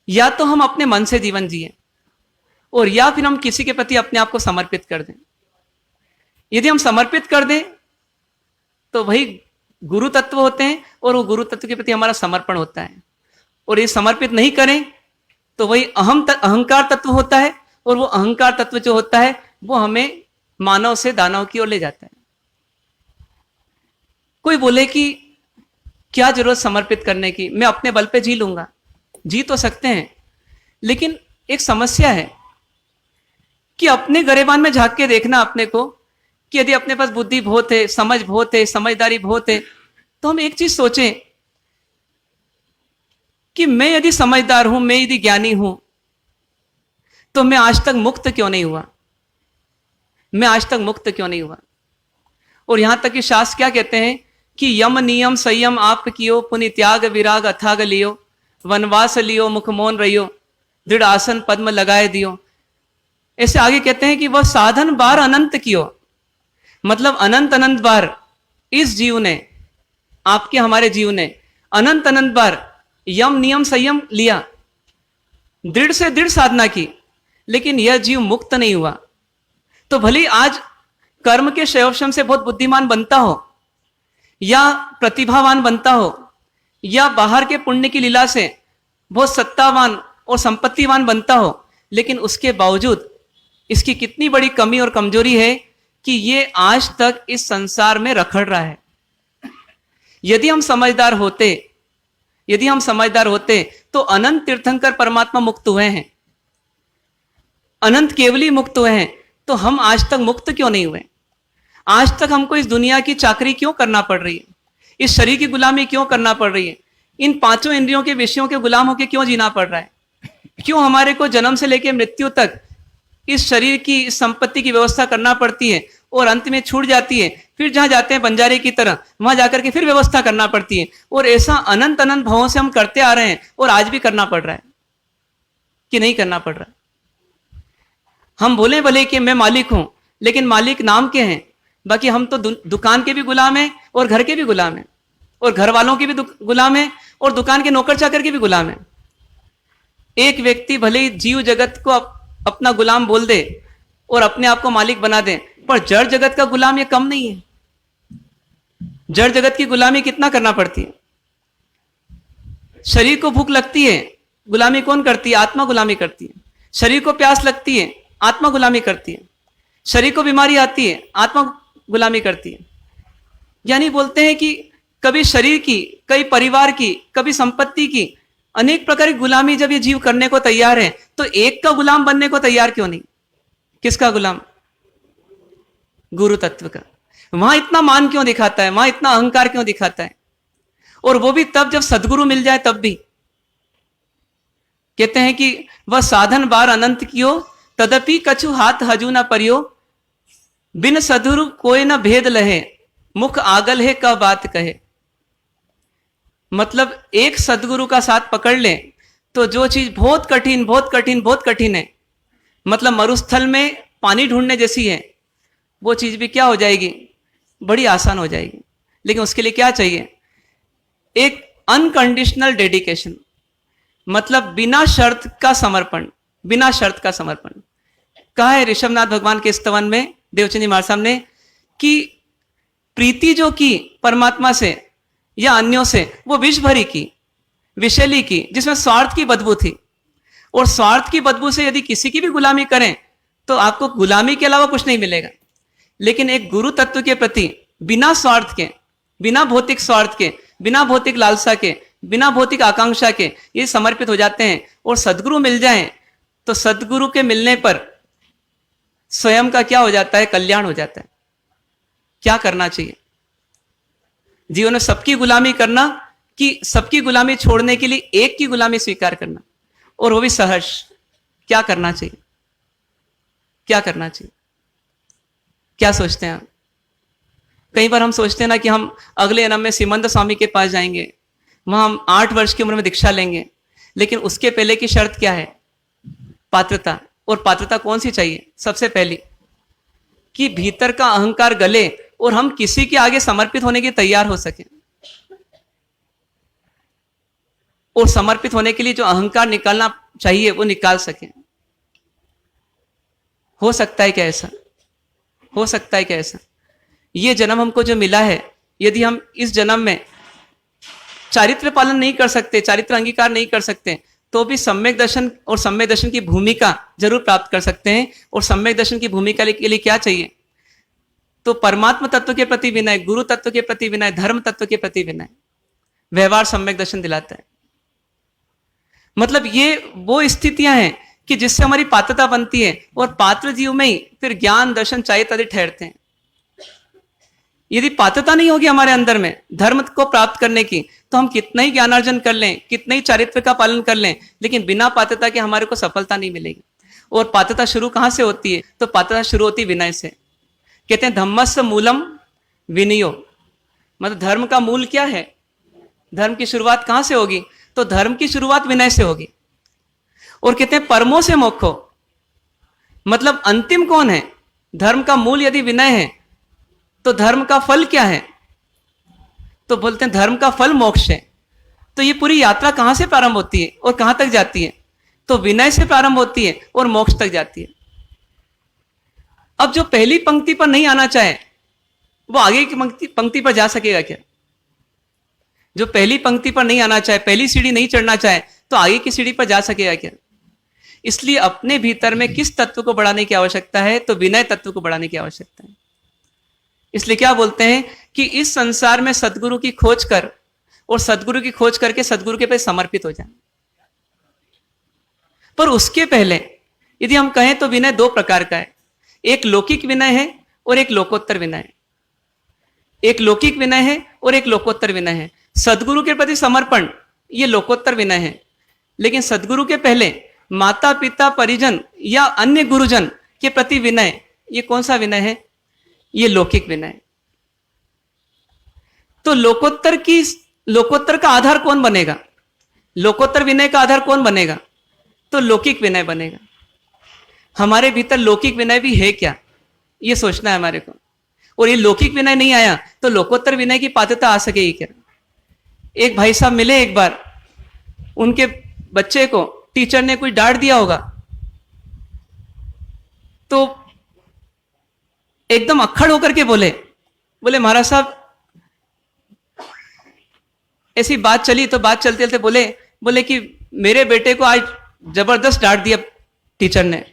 या तो हम अपने मन से जीवन जिए, और या फिर हम किसी के प्रति अपने आप को समर्पित कर दें। यदि हम समर्पित कर दें तो वही गुरु तत्व होते हैं, और वो गुरु तत्व के प्रति हमारा समर्पण होता है। और ये समर्पित नहीं करें तो वही अहंकार तत्व होता है, और वो अहंकार तत्व जो होता है वो हमें मानव से दानव की ओर ले जाता है। कोई बोले कि क्या जरूरत समर्पित करने की, मैं अपने बल पे जी लूंगा। जी तो सकते हैं, लेकिन एक समस्या है कि अपने गरेबान में झांक के देखना अपने को, कि यदि अपने पास बुद्धि बहुत है, समझ बहुत है, समझदारी बहुत है, तो हम एक चीज सोचें कि मैं यदि समझदार हूं, मैं यदि ज्ञानी हूं, तो मैं आज तक मुक्त क्यों नहीं हुआ? मैं आज तक मुक्त क्यों नहीं हुआ? और यहां तक कि शास्त्र क्या कहते हैं कि यम नियम संयम आप कियो, पुनि त्याग विराग अथाग लियो, वनवास लियो मुख मौन रहियो, दृढ़ आसन पद्म लगाए दियो। ऐसे आगे कहते हैं कि वह साधन बार अनंत कियो, मतलब अनंत अनंत बार इस जीव ने, आपके हमारे जीव ने अनंत अनंत बार यम नियम संयम लिया, दृढ़ से दृढ़ साधना की, लेकिन यह जीव मुक्त नहीं हुआ। तो भले आज कर्म के शैवशम से बहुत बुद्धिमान बनता हो, या प्रतिभावान बनता हो, या बाहर के पुण्य की लीला से बहुत सत्तावान और संपत्तिवान बनता हो, लेकिन उसके बावजूद इसकी कितनी बड़ी कमी और कमजोरी है कि ये आज तक इस संसार में रखड़ रहा है। यदि हम समझदार होते तो अनंत तीर्थंकर परमात्मा मुक्त हुए हैं, अनंत केवली मुक्त हुए हैं, तो हम आज तक मुक्त क्यों नहीं हुए? आज तक हमको इस दुनिया की चाकरी क्यों करना पड़ रही है? इस शरीर की गुलामी क्यों करना पड़ रही है? इन पांचों इंद्रियों के विषयों के गुलाम होकर क्यों जीना पड़ रहा है? क्यों हमारे को जन्म से लेकर मृत्यु तक इस शरीर की, इस संपत्ति की व्यवस्था करना पड़ती है और अंत में छूट जाती है फिर जहां जाते हैं बंजारे की तरह, वहां जाकर के फिर व्यवस्था करना पड़ती है। और ऐसा अनंत अनंत भावों से हम करते आ रहे हैं, और आज भी करना पड़ रहा है कि नहीं करना पड़ रहा है। हम बोले भले कि मैं मालिक हूं, लेकिन मालिक नाम के हैं, बाकी हम तो दुकान के भी गुलाम हैं और घर के भी गुलाम हैं, और घर वालों के भी गुलाम हैं, और दुकान के नौकर चाकर के भी गुलाम हैं। एक व्यक्ति भले ही जीव जगत को अपना गुलाम बोल दे और अपने आप को मालिक बना दे, पर जड़ जगत का गुलाम ये कम नहीं है। जड़ जगत की गुलामी कितना करना पड़ती है। शरीर को भूख लगती है, गुलामी कौन करती है? आत्मा गुलामी करती है। शरीर को प्यास लगती है, आत्मा गुलामी करती है। शरीर को बीमारी आती है, आत्मा गुलामी करती है। यानी बोलते हैं कि कभी शरीर की, कभी परिवार की, कभी संपत्ति की, अनेक प्रकार की गुलामी जब ये जीव करने को तैयार है, तो एक का गुलाम बनने को तैयार क्यों नहीं? किसका गुलाम? गुरु तत्व का। वहां इतना मान क्यों दिखाता है, वहां इतना अहंकार क्यों दिखाता है? और वो भी तब जब सदगुरु मिल जाए तब भी। कहते हैं कि वह साधन बार अनंत कियो, तदपि कछु हाथ हजू न परियो, बिन सदगुरु कोई न भेद लहे, मुख आगल है का बात कहे। मतलब एक सदगुरु का साथ पकड़ ले तो जो चीज बहुत कठिन बहुत कठिन बहुत कठिन है, मतलब मरुस्थल में पानी ढूंढने जैसी है, वो चीज भी क्या हो जाएगी? बड़ी आसान हो जाएगी। लेकिन उसके लिए क्या चाहिए? एक अनकंडीशनल डेडिकेशन, मतलब बिना शर्त का समर्पण। बिना शर्त का समर्पण कहा है ऋषभनाथ भगवान के स्तवन में देवचंदी महाराज साहब ने कि प्रीति जो की परमात्मा से या अन्यों से, वो विष भरी की, विषैली की, जिसमें स्वार्थ की बदबू थी। और स्वार्थ की बदबू से यदि किसी की भी गुलामी करें तो आपको गुलामी के अलावा कुछ नहीं मिलेगा। लेकिन एक गुरु तत्व के प्रति बिना स्वार्थ के, बिना भौतिक स्वार्थ के, बिना भौतिक लालसा के, बिना भौतिक आकांक्षा के ये समर्पित हो जाते हैं, और सदगुरु मिल जाएं तो सदगुरु के मिलने पर स्वयं का क्या हो जाता है? कल्याण हो जाता है। क्या करना चाहिए जीवन में? सबकी गुलामी करना, कि सबकी गुलामी छोड़ने के लिए एक की गुलामी स्वीकार करना, और वो भी सहर्ष। क्या करना चाहिए? क्या करना चाहिए? क्या सोचते हैं आप? कई बार हम सोचते हैं ना कि हम अगले जन्म में सीमंत स्वामी के पास जाएंगे, वहां हम 8 वर्ष की उम्र में दीक्षा लेंगे। लेकिन उसके पहले की शर्त क्या है? पात्रता। और पात्रता कौन सी चाहिए? सबसे पहली कि भीतर का अहंकार गले और हम किसी के आगे समर्पित होने के तैयार हो सके। और समर्पित होने के लिए जो अहंकार निकालना चाहिए वो निकाल सके। हो सकता है क्या ऐसा? हो सकता है क्या ऐसा? ये जन्म हमको जो मिला है, यदि हम इस जन्म में चारित्र पालन नहीं कर सकते, चारित्र अंगीकार नहीं कर सकते, तो भी सम्यक दर्शन और सम्यक दर्शन की भूमिका जरूर प्राप्त कर सकते हैं। और सम्यक दर्शन की भूमिका के लिए क्या चाहिए? तो परमात्मा तत्व के प्रति विनय, गुरु तत्व के प्रति विनय, धर्म तत्व के प्रति विनय। व्यवहार सम्यक दर्शन दिलाता है। मतलब ये वो स्थितियां हैं कि जिससे हमारी पात्रता बनती है, और पात्र जीव में ही फिर ज्ञान, दर्शन, चाहिए आदि ठहरते हैं। यदि पात्रता नहीं होगी हमारे अंदर में धर्म को प्राप्त करने की, तो हम कितना ही ज्ञानार्जन कर लें, कितना ही चारित्र का पालन कर लें, लेकिन बिना पात्रता के हमारे को सफलता नहीं मिलेगी। और पात्रता शुरू कहां से होती है? तो पात्रता शुरू होती है विनय से। कहते हैं धम्मस्य मूलम विनयो, मतलब धर्म का मूल क्या है? धर्म की शुरुआत कहां से होगी? तो धर्म की शुरुआत विनय से होगी। और कहते हैं परमो से मोक्षो, मतलब अंतिम कौन है? धर्म का मूल यदि विनय है तो धर्म का फल क्या है? तो बोलते हैं धर्म का फल मोक्ष है। तो ये पूरी यात्रा कहां से प्रारंभ होती है और कहां तक जाती है? तो विनय से प्रारंभ होती है और मोक्ष तक जाती है। अब जो पहली पंक्ति पर नहीं आना चाहे वो आगे की पंक्ति पर जा सकेगा क्या? जो पहली पंक्ति पर नहीं आना चाहे, पहली सीढ़ी नहीं चढ़ना चाहे, तो आगे की सीढ़ी पर जा सकेगा क्या? इसलिए अपने भीतर में किस तत्व को बढ़ाने की आवश्यकता है? तो विनय तत्व को बढ़ाने की आवश्यकता है। इसलिए क्या बोलते हैं कि इस संसार में सदगुरु की खोज कर, और सदगुरु की खोज करके सदगुरु के पे समर्पित हो जाए। पर उसके पहले यदि हम कहें तो विनय 2 प्रकार का है। एक लौकिक विनय है और एक लोकोत्तर विनय है। एक लौकिक विनय है और एक लोकोत्तर विनय है। सदगुरु के प्रति समर्पण ये लोकोत्तर विनय है। लेकिन सदगुरु के पहले माता पिता, परिजन या अन्य गुरुजन के प्रति विनय, ये कौन सा विनय है? ये लौकिक विनय। तो लोकोत्तर का आधार कौन बनेगा? लोकोत्तर विनय का आधार कौन बनेगा? तो लौकिक विनय बनेगा। हमारे भीतर लौकिक विनय भी है क्या, ये सोचना है हमारे को। और ये लौकिक विनय नहीं आया तो लोकोत्तर विनय की पात्रता आ सकेगी क्या? एक भाई साहब मिले एक बार, उनके बच्चे को टीचर ने कुछ डांट दिया होगा, तो एकदम अक्खड़ होकर के बोले महाराज साहब, ऐसी बात चली। तो बात चलते चलते बोले कि मेरे बेटे को आज जबरदस्त डांट दिया टीचर ने।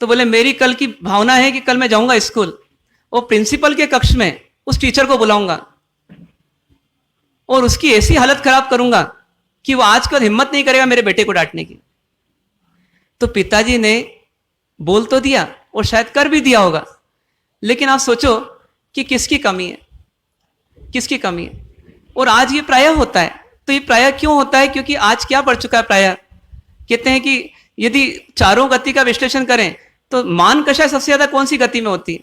तो बोले मेरी कल की भावना है कि कल मैं जाऊंगा स्कूल और प्रिंसिपल के कक्ष में उस टीचर को बुलाऊंगा और उसकी ऐसी हालत खराब करूंगा कि वो आज कल हिम्मत नहीं करेगा मेरे बेटे को डांटने की। तो पिताजी ने बोल तो दिया और शायद कर भी दिया होगा, लेकिन आप सोचो कि किसकी कमी है, किसकी कमी है। और आज ये प्रायः होता है। तो ये प्रायः क्यों होता है? क्योंकि आज क्या बढ़ चुका है प्रायः, कहते हैं कि यदि चारों गति का विश्लेषण करें तो मान कषाय सबसे ज्यादा कौन सी गति में होती है?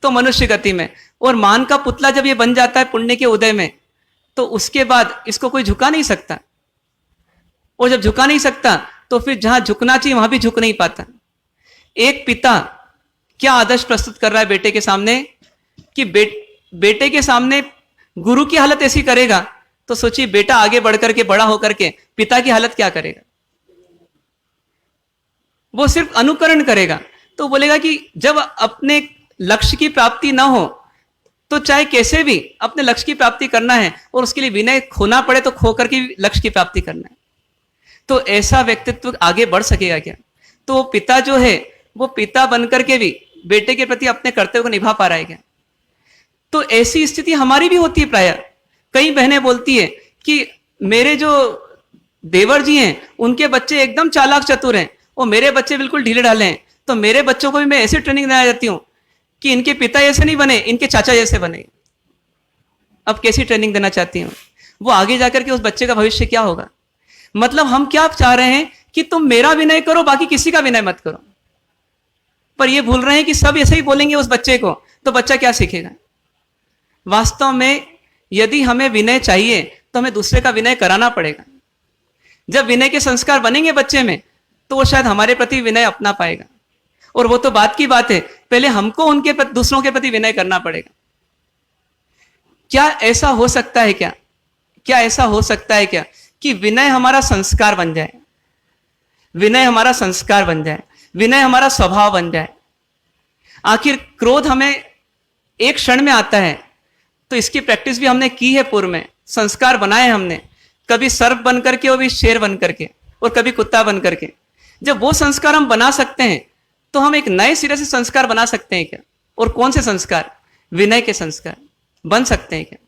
तो मनुष्य गति में। और मान का पुतला जब ये बन जाता है पुण्य के उदय में, तो उसके बाद इसको कोई झुका नहीं सकता। और जब झुका नहीं सकता तो फिर जहां झुकना चाहिए वहां भी झुक नहीं पाता। एक पिता क्या आदर्श प्रस्तुत कर रहा है बेटे के सामने कि बेटे के सामने गुरु की हालत ऐसी करेगा, तो सोचिए बेटा आगे बढ़कर के बड़ा होकर के पिता की हालत क्या करेगा? वो सिर्फ अनुकरण करेगा। तो बोलेगा कि जब अपने लक्ष्य की प्राप्ति ना हो तो चाहे कैसे भी अपने लक्ष्य की प्राप्ति करना है और उसके लिए विनय खोना पड़े तो खो करके लक्ष्य की प्राप्ति करना है। तो ऐसा व्यक्तित्व आगे बढ़ सकेगा क्या? तो वो पिता जो है वो पिता बनकर के भी बेटे के प्रति अपने कर्तव्य को निभा पा रहा है क्या? तो ऐसी स्थिति हमारी भी होती है प्रायः। कई बहनें बोलती है कि मेरे जो देवर जी हैं उनके बच्चे एकदम चालाक चतुर हैं और मेरे बच्चे बिल्कुल ढीले ढाले हैं, तो मेरे बच्चों को भी मैं ऐसी ट्रेनिंग देना चाहती हूं कि इनके पिता जैसे नहीं बने, इनके चाचा जैसे बने। अब कैसी ट्रेनिंग देना चाहती हूं? वो आगे जाकर के उस बच्चे का भविष्य क्या होगा? मतलब हम क्या चाह रहे हैं कि तुम मेरा विनय करो, बाकी किसी का विनय मत करो। पर ये भूल रहे हैं कि सब ऐसे ही बोलेंगे उस बच्चे को, तो बच्चा क्या सीखेगा? वास्तव में यदि हमें विनय चाहिए तो हमें दूसरे का विनय कराना पड़ेगा। जब विनय के संस्कार बनेंगे बच्चे में तो वो शायद हमारे प्रति विनय अपना पाएगा। और वो तो बात की बात है, पहले हमको उनके दूसरों के प्रति विनय करना पड़ेगा। क्या ऐसा हो सकता है क्या? क्या ऐसा हो सकता है क्या कि विनय हमारा संस्कार बन जाए? विनय हमारा संस्कार बन जाए, विनय हमारा स्वभाव बन जाए। आखिर क्रोध हमें एक क्षण में आता है, तो इसकी प्रैक्टिस भी हमने की है पूर्व में, संस्कार बनाए हमने, कभी सर्प बन करके और भी शेर बन करके और कभी कुत्ता बन करके। जब वो संस्कार हम बना सकते हैं तो हम एक नए सिरे से संस्कार बना सकते हैं क्या? और कौन से संस्कार? विनय के संस्कार बन सकते हैं क्या?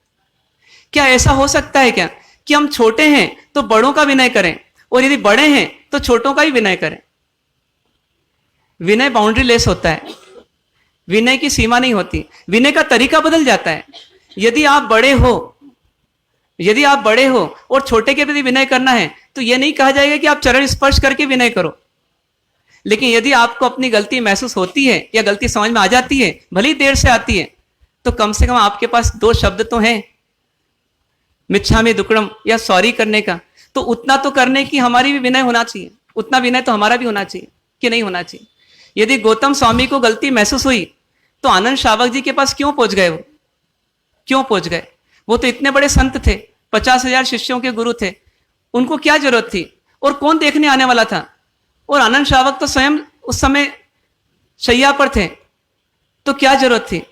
क्या ऐसा हो सकता है क्या कि हम छोटे हैं तो बड़ों का विनय करें और यदि बड़े हैं तो छोटों का ही विनय करें? विनय बाउंड्री लेस होता है, विनय की सीमा नहीं होती, विनय का तरीका बदल जाता है। यदि आप बड़े हो और छोटे के प्रति विनय करना है तो यह नहीं कहा जाएगा कि आप चरण स्पर्श करके विनय करो। लेकिन यदि आपको अपनी गलती महसूस होती है या गलती समझ में आ जाती है, भली देर से आती है, तो कम से कम आपके पास 2 शब्द तो हैं, मिच्छामि दुक्कडम या सॉरी करने का। तो उतना तो करने की हमारी भी विनय होना चाहिए, उतना विनय तो हमारा भी होना चाहिए कि नहीं होना चाहिए? यदि गौतम स्वामी को गलती महसूस हुई तो आनंद श्रावक जी के पास क्यों पहुंच गए? वो क्यों पहुंच गए? वो तो इतने बड़े संत थे, 50,000 शिष्यों के गुरु थे, उनको क्या जरूरत थी? और कौन देखने आने वाला था? और आनंद श्रावक तो स्वयं उस समय शैया पर थे, तो क्या जरूरत थी?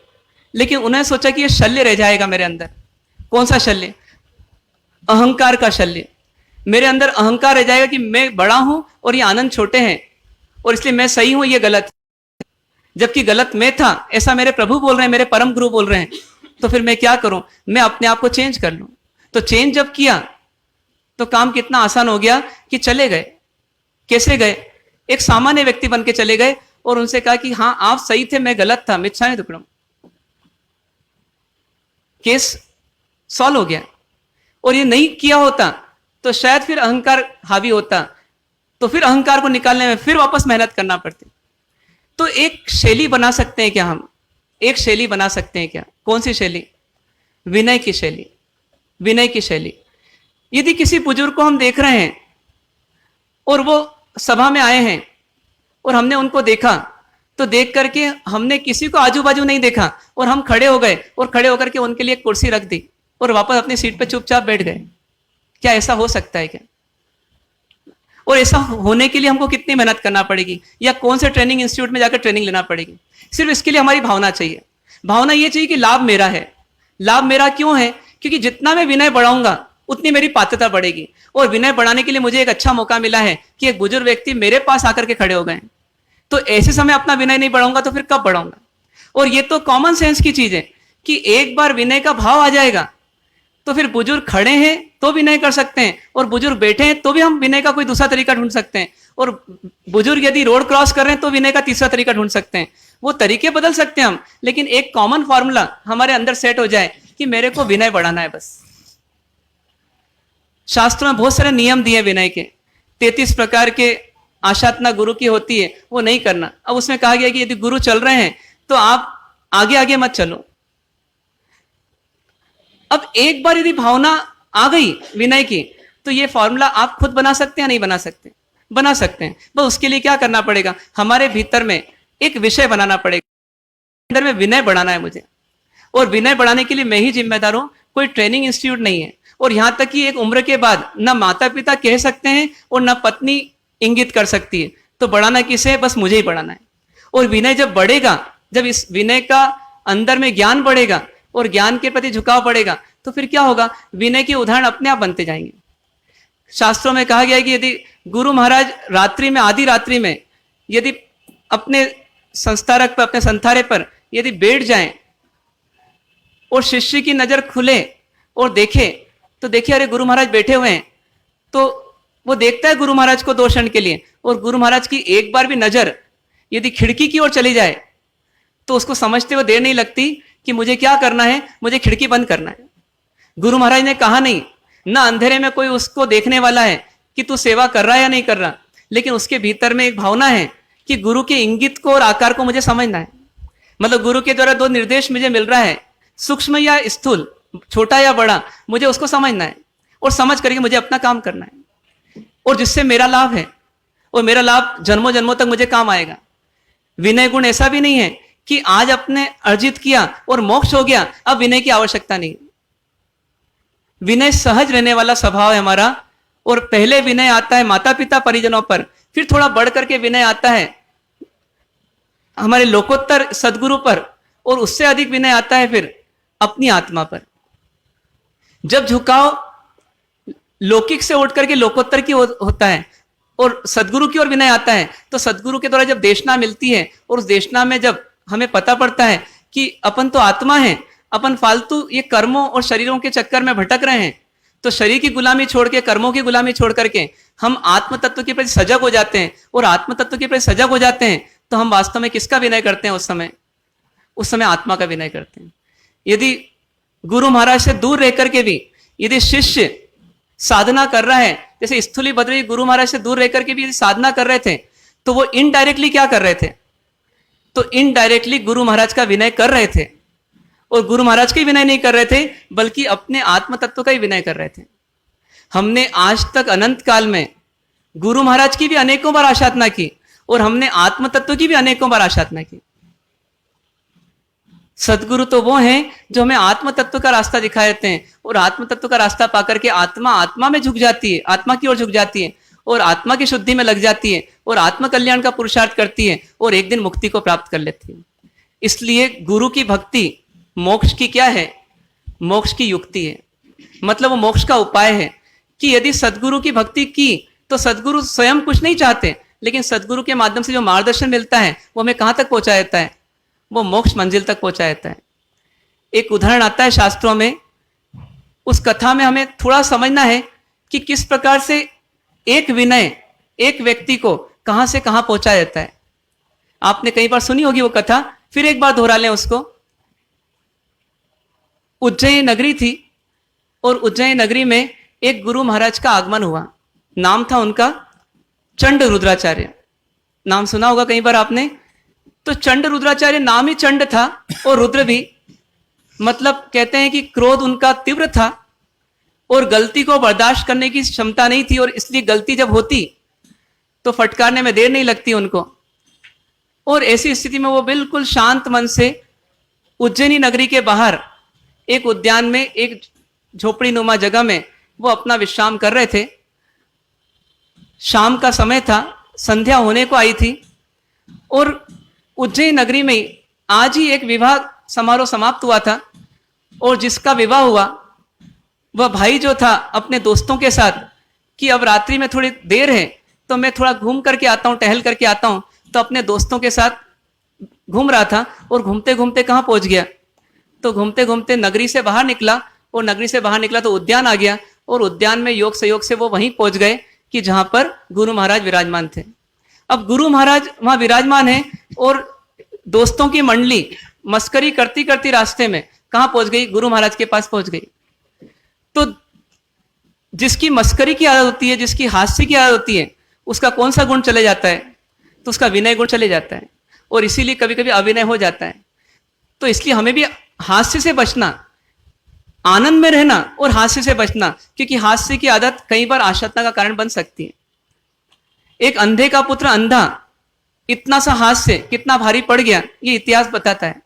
लेकिन उन्हें सोचा कि ये शल्य रह जाएगा मेरे अंदर। कौन सा शल्य? अहंकार का शल्य। मेरे अंदर अहंकार रह जाएगा कि मैं बड़ा हूं और ये आनंद छोटे हैं और इसलिए मैं सही हूं, ये गलत, जबकि गलत मैं था, ऐसा मेरे प्रभु बोल रहे हैं, मेरे परम गुरु बोल रहे हैं। तो फिर मैं क्या करूं? मैं अपने आप को चेंज कर लूं। तो चेंज जब किया तो काम कितना आसान हो गया कि चले गए। कैसे गए? एक सामान्य व्यक्ति बन के चले गए और उनसे कहा कि हां आप सही थे, मैं गलत था, मिच्छामि दुक्कडम। केस सॉल्व हो गया। और ये नहीं किया होता तो शायद फिर अहंकार हावी होता, तो फिर अहंकार को निकालने में फिर वापस मेहनत करना पड़ती। तो एक शैली बना सकते हैं क्या हम? एक शैली बना सकते हैं क्या? कौन सी शैली? विनय की शैली, विनय की शैली। यदि किसी बुजुर्ग को हम देख रहे हैं और वो सभा में आए हैं और हमने उनको देखा, तो देख करके हमने किसी को आजू बाजू नहीं देखा और हम खड़े हो गए और खड़े होकर के उनके लिए एक कुर्सी रख दी और वापस अपनी सीट पे चुपचाप बैठ गए, क्या ऐसा हो सकता है क्या? और ऐसा होने के लिए हमको कितनी मेहनत करना पड़ेगी, या कौन से ट्रेनिंग इंस्टीट्यूट में जाकर ट्रेनिंग लेना पड़ेगी? सिर्फ इसके लिए हमारी भावना चाहिए। भावना ये चाहिए कि लाभ मेरा है। लाभ मेरा क्यों है? क्योंकि जितना मैं विनय बढ़ाऊंगा उतनी मेरी पात्रता बढ़ेगी, और विनय बढ़ाने के लिए मुझे एक अच्छा मौका मिला है कि एक बुजुर्ग व्यक्ति मेरे पास आकर के खड़े हो गए। तो ऐसे समय अपना विनय नहीं बढ़ाऊंगा तो फिर कब बढ़ाऊंगा? और ये तो कॉमन सेंस की चीज है कि एक बार विनय का भाव आ जाएगा तो फिर बुजुर्ग खड़े हैं तो विनय कर सकते हैं, और बुजुर्ग बैठे हैं तो भी हम विनय का कोई दूसरा तरीका ढूंढ सकते हैं, और बुजुर्ग यदि रोड क्रॉस कर रहे हैं तो विनय का तीसरा तरीका ढूंढ सकते हैं। वो तरीके बदल सकते हैं हम, लेकिन एक कॉमन फॉर्मूला हमारे अंदर सेट हो जाए कि मेरे को विनय बढ़ाना है बस। शास्त्रों में बहुत सारे नियम दिए विनय के, 33 प्रकार के आशातना गुरु की होती है, वो नहीं करना। अब उसमें कहा गया कि यदि गुरु चल रहे हैं तो आप आगे आगे मत चलो। अब एक बार यदि भावना आ गई विनय की, तो ये फॉर्मूला आप खुद बना सकते हैं, नहीं बना सकते? बना सकते हैं। बस उसके लिए क्या करना पड़ेगा? हमारे भीतर में एक विषय बनाना पड़ेगा, अंदर में विनय बढ़ाना है मुझे, और विनय बढ़ाने के लिए मैं ही जिम्मेदार हूं, कोई ट्रेनिंग इंस्टीट्यूट नहीं है। और यहां तक कि एक उम्र के बाद न माता पिता कह सकते हैं और न पत्नी इंगित कर सकती है, तो बढ़ाना किसे है? बस मुझे ही बढ़ाना है। और विनय जब बढ़ेगा, जब इस विनय का अंदर में ज्ञान बढ़ेगा और ज्ञान के प्रति झुकाव बढ़ेगा, तो फिर क्या होगा? विनय के उदाहरण अपने आप बनते जाएंगे। शास्त्रों में कहा गया है कि यदि गुरु महाराज रात्रि में, आधी रात्रि में यदि अपने संस्थारक पर, अपने संथारे पर यदि बैठ जाएं और शिष्य की नजर खुले और देखे, तो देखिए अरे गुरु महाराज बैठे हुए हैं, तो वो देखता है गुरु महाराज को 2 क्षण के लिए, और गुरु महाराज की एक बार भी नजर यदि खिड़की की ओर चली जाए तो उसको समझते हुए देर नहीं लगती कि मुझे क्या करना है, मुझे खिड़की बंद करना है। गुरु महाराज ने कहा नहीं, ना अंधेरे में कोई उसको देखने वाला है कि तू सेवा कर रहा है या नहीं कर रहा, लेकिन उसके भीतर में एक भावना है कि गुरु के इंगित को और आकार को मुझे समझना है। मतलब गुरु के द्वारा 2 निर्देश मुझे मिल रहा है, सूक्ष्म या स्थूल, छोटा या बड़ा, मुझे उसको समझना है, और समझ करके मुझे अपना काम करना है, और जिससे मेरा लाभ है, और मेरा लाभ जन्मों जन्मों तक मुझे काम आएगा। विनय गुण ऐसा भी नहीं है कि आज अपने अर्जित किया और मोक्ष हो गया, अब विनय की आवश्यकता नहीं। विनय सहज रहने वाला स्वभाव है हमारा, और पहले विनय आता है माता पिता परिजनों पर, फिर थोड़ा बढ़ करके विनय आता है हमारे लोकोत्तर सदगुरु पर, और उससे अधिक विनय आता है फिर अपनी आत्मा पर। जब झुकाव लौकिक से उठ करके लोकोत्तर की होता है और सदगुरु की ओर विनय आता है, तो सदगुरु के द्वारा जब देशना मिलती है, और उस देशना में जब हमें पता पड़ता है कि अपन तो आत्मा है, अपन फालतू ये कर्मों और शरीरों के चक्कर में भटक रहे हैं, तो शरीर की गुलामी छोड़ के, कर्मों की गुलामी छोड़ करके हम आत्म तत्व के प्रति सजग हो जाते हैं, और आत्म तत्व के प्रति सजग हो जाते हैं, तो हम वास्तव में किसका विनय करते हैं? उस समय आत्मा का विनय करते हैं। यदि गुरु महाराज से दूर रह करके भी यदि शिष्य साधना कर रहा है, जैसे स्थूली बद्री गुरु महाराज से दूर रह करके भी यदि साधना कर रहे थे, तो वो इनडायरेक्टली क्या कर रहे थे? तो इनडायरेक्टली गुरु महाराज का विनय कर रहे थे, और गुरु महाराज का ही विनय नहीं कर रहे थे, बल्कि अपने आत्म तत्व का ही विनय कर रहे थे। हमने आज तक अनंत काल में गुरु महाराज की भी अनेकों बार आशाधना की, और हमने आत्म तत्व की भी अनेकों बार आशाधना की। सदगुरु तो वो हैं जो हमें आत्म तत्व का रास्ता दिखा देते हैं, और आत्म तत्व का रास्ता पाकर के आत्मा में झुक जाती है, आत्मा की ओर झुक जाती है, और आत्मा की शुद्धि में लग जाती है, और आत्म कल्याण का पुरुषार्थ करती है, और एक दिन मुक्ति को प्राप्त कर लेती है। इसलिए गुरु की भक्ति मोक्ष की क्या है? मोक्ष की युक्ति है। मतलब वो मोक्ष का उपाय है कि यदि सदगुरु की भक्ति की, तो सदगुरु स्वयं कुछ नहीं चाहते, लेकिन सदगुरु के माध्यम से जो मार्गदर्शन मिलता है वो हमें कहां तक पहुंचा देता है? वो मोक्ष मंजिल तक पहुंचा देता है। एक उदाहरण आता है शास्त्रों में, उस कथा में हमें थोड़ा समझना है कि किस प्रकार से एक विनय एक व्यक्ति को कहां से कहां पहुंचा देता है। आपने कई बार सुनी होगी वो कथा, फिर एक बार दोहरा लें उसको। उज्जैन नगरी थी, और उज्जैन नगरी में एक गुरु महाराज का आगमन हुआ। नाम था उनका चंड रुद्राचार्य। नाम सुना होगा कई बार आपने। तो चंड रुद्राचार्य, नाम ही चंड था और रुद्र भी, मतलब कहते हैं कि क्रोध उनका तीव्र था और गलती को बर्दाश्त करने की क्षमता नहीं थी, और इसलिए गलती जब होती तो फटकारने में देर नहीं लगती उनको। और ऐसी स्थिति में वो बिल्कुल शांत मन से उज्जैनी नगरी के बाहर एक उद्यान में, एक झोपड़ी नुमा जगह में वो अपना विश्राम कर रहे थे। शाम का समय था, संध्या होने को आई थी, और उज्जैन नगरी में आज ही एक विवाह समारोह समाप्त हुआ था। और जिसका विवाह हुआ वह भाई जो था अपने दोस्तों के साथ कि अब रात्रि में थोड़ी देर है तो मैं थोड़ा घूम करके आता हूँ, टहल करके आता हूँ, तो अपने दोस्तों के साथ घूम रहा था। और घूमते घूमते कहाँ पहुंच गया, तो घूमते घूमते नगरी से बाहर निकला, और नगरी से बाहर निकला तो उद्यान आ गया, और उद्यान में योग संयोग से वो वहीं पहुंच गए कि जहां पर गुरु महाराज विराजमान थे। अब गुरु महाराज वहां विराजमान है, और दोस्तों की मंडली मस्करी करती करती रास्ते में कहां पहुंच गई, गुरु महाराज के पास पहुंच गई। तो जिसकी मस्करी की आदत होती है, जिसकी हास्य की आदत होती है, उसका कौन सा गुण चले जाता है, तो उसका विनय गुण चले जाता है, और इसीलिए कभी कभी अविनय हो जाता है। तो इसलिए हमें भी हास्य से बचना, आनंद में रहना और हास्य से बचना, क्योंकि हास्य की आदत कई बार आशंका का कारण बन सकती है। एक अंधे का पुत्र अंधा, इतना सा हास्य कितना भारी पड़ गया, ये इतिहास बताता है।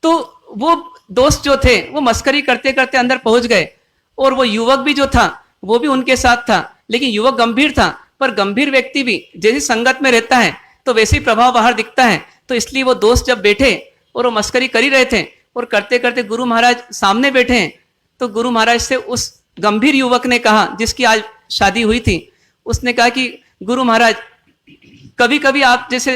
तो वो दोस्त जो थे वो मस्करी करते करते अंदर पहुंच गए, और वो युवक भी जो था वो भी उनके साथ था, लेकिन युवक गंभीर था, पर गंभीर व्यक्ति भी जैसी संगत में रहता है तो वैसे ही प्रभाव बाहर दिखता है। तो इसलिए वो दोस्त जब बैठे और वो मस्करी कर ही रहे थे, और करते करते गुरु महाराज सामने बैठे हैं, तो गुरु महाराज से उस गंभीर युवक ने कहा, जिसकी आज शादी हुई थी, उसने कहा कि गुरु महाराज, कभी कभी आप जैसे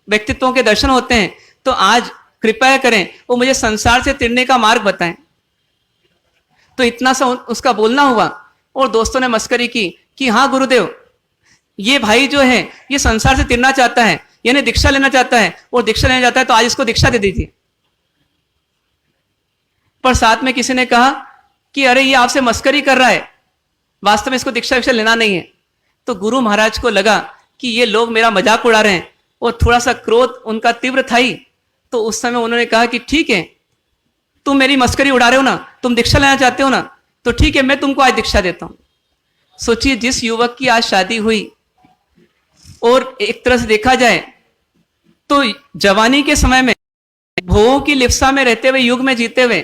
व्यक्तित्वों के दर्शन होते हैं, तो आज कृपया करें वो मुझे संसार से तिरने का मार्ग बताएं। तो इतना सा उसका बोलना हुआ, और दोस्तों ने मस्करी की कि हाँ गुरुदेव, ये भाई जो है ये संसार से तिरना चाहता है, यानी दीक्षा लेना चाहता है, और दीक्षा लेना चाहता है तो आज इसको दीक्षा दे दीजिए। पर साथ में किसी ने कहा कि अरे ये आपसे मस्करी कर रहा है, वास्तव में इसको दीक्षा विक्षा लेना नहीं है। तो गुरु महाराज को लगा कि ये लोग मेरा मजाक उड़ा रहे हैं, और थोड़ा सा क्रोध उनका तीव्र था ही। तो उस समय उन्होंने कहा कि ठीक है, तुम मेरी मस्करी उड़ा रहे हो ना, तुम दीक्षा लेना चाहते हो ना, तो ठीक है, मैं तुमको आज दीक्षा देता हूं। सोचिए, जिस युवक की आज शादी हुई, और एक तरह से देखा जाए तो जवानी के समय में भोगों की लिप्सा में रहते हुए, युग में जीते हुए,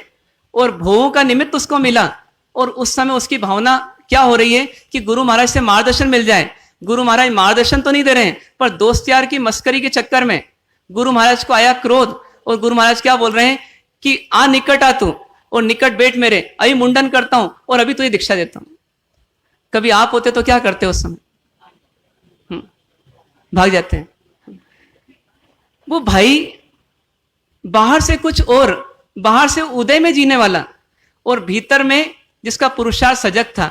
और भोगों का निमित्त उसको मिला, और उस समय उसकी भावना क्या हो रही है कि गुरु महाराज से मार्गदर्शन मिल जाए। गुरु महाराज मार्गदर्शन तो नहीं दे रहे हैं, पर दोस्त यार की मस्करी के चक्कर में गुरु महाराज को आया क्रोध, और गुरु महाराज क्या बोल रहे हैं कि आ निकट आ तू, और निकट बैठ मेरे, अभी मुंडन करता हूं और अभी तुझे दीक्षा देता हूं। कभी आप होते तो क्या करते उस समय? भाग जाते हैं। वो भाई बाहर से कुछ और, बाहर से उदय में जीने वाला, और भीतर में जिसका पुरुषार्थ सजग था,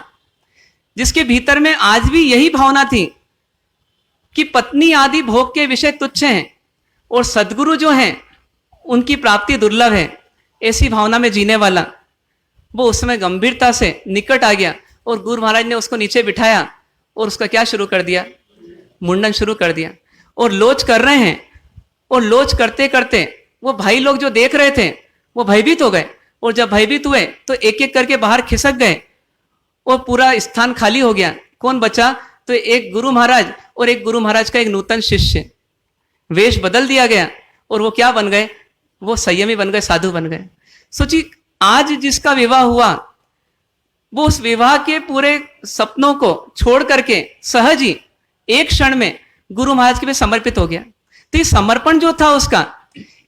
जिसके भीतर में आज भी यही भावना थी कि पत्नी आदि भोग के विषय तुच्छ हैं और सदगुरु जो हैं उनकी प्राप्ति दुर्लभ है, ऐसी भावना में जीने वाला वो उस समय गंभीरता से निकट आ गया, और गुरु महाराज ने उसको नीचे बिठाया और उसका क्या शुरू कर दिया, मुंडन शुरू कर दिया। और लोच कर रहे हैं, और लोच करते करते वो भाई लोग जो देख रहे थे वो भयभीत हो गए, और जब भयभीत हुए तो एक एक करके बाहर खिसक गए, और पूरा स्थान खाली हो गया। कौन बचा? तो एक गुरु महाराज और एक गुरु महाराज का एक नूतन शिष्य। वेश बदल दिया गया, और वो क्या बन गए? वो संयमी बन गए, साधु बन गए। सोचिए, आज जिसका विवाह हुआ वो उस विवाह के पूरे सपनों को छोड़ करके सहज ही एक क्षण में गुरु महाराज के लिए समर्पित हो गया। तो ये समर्पण जो था उसका,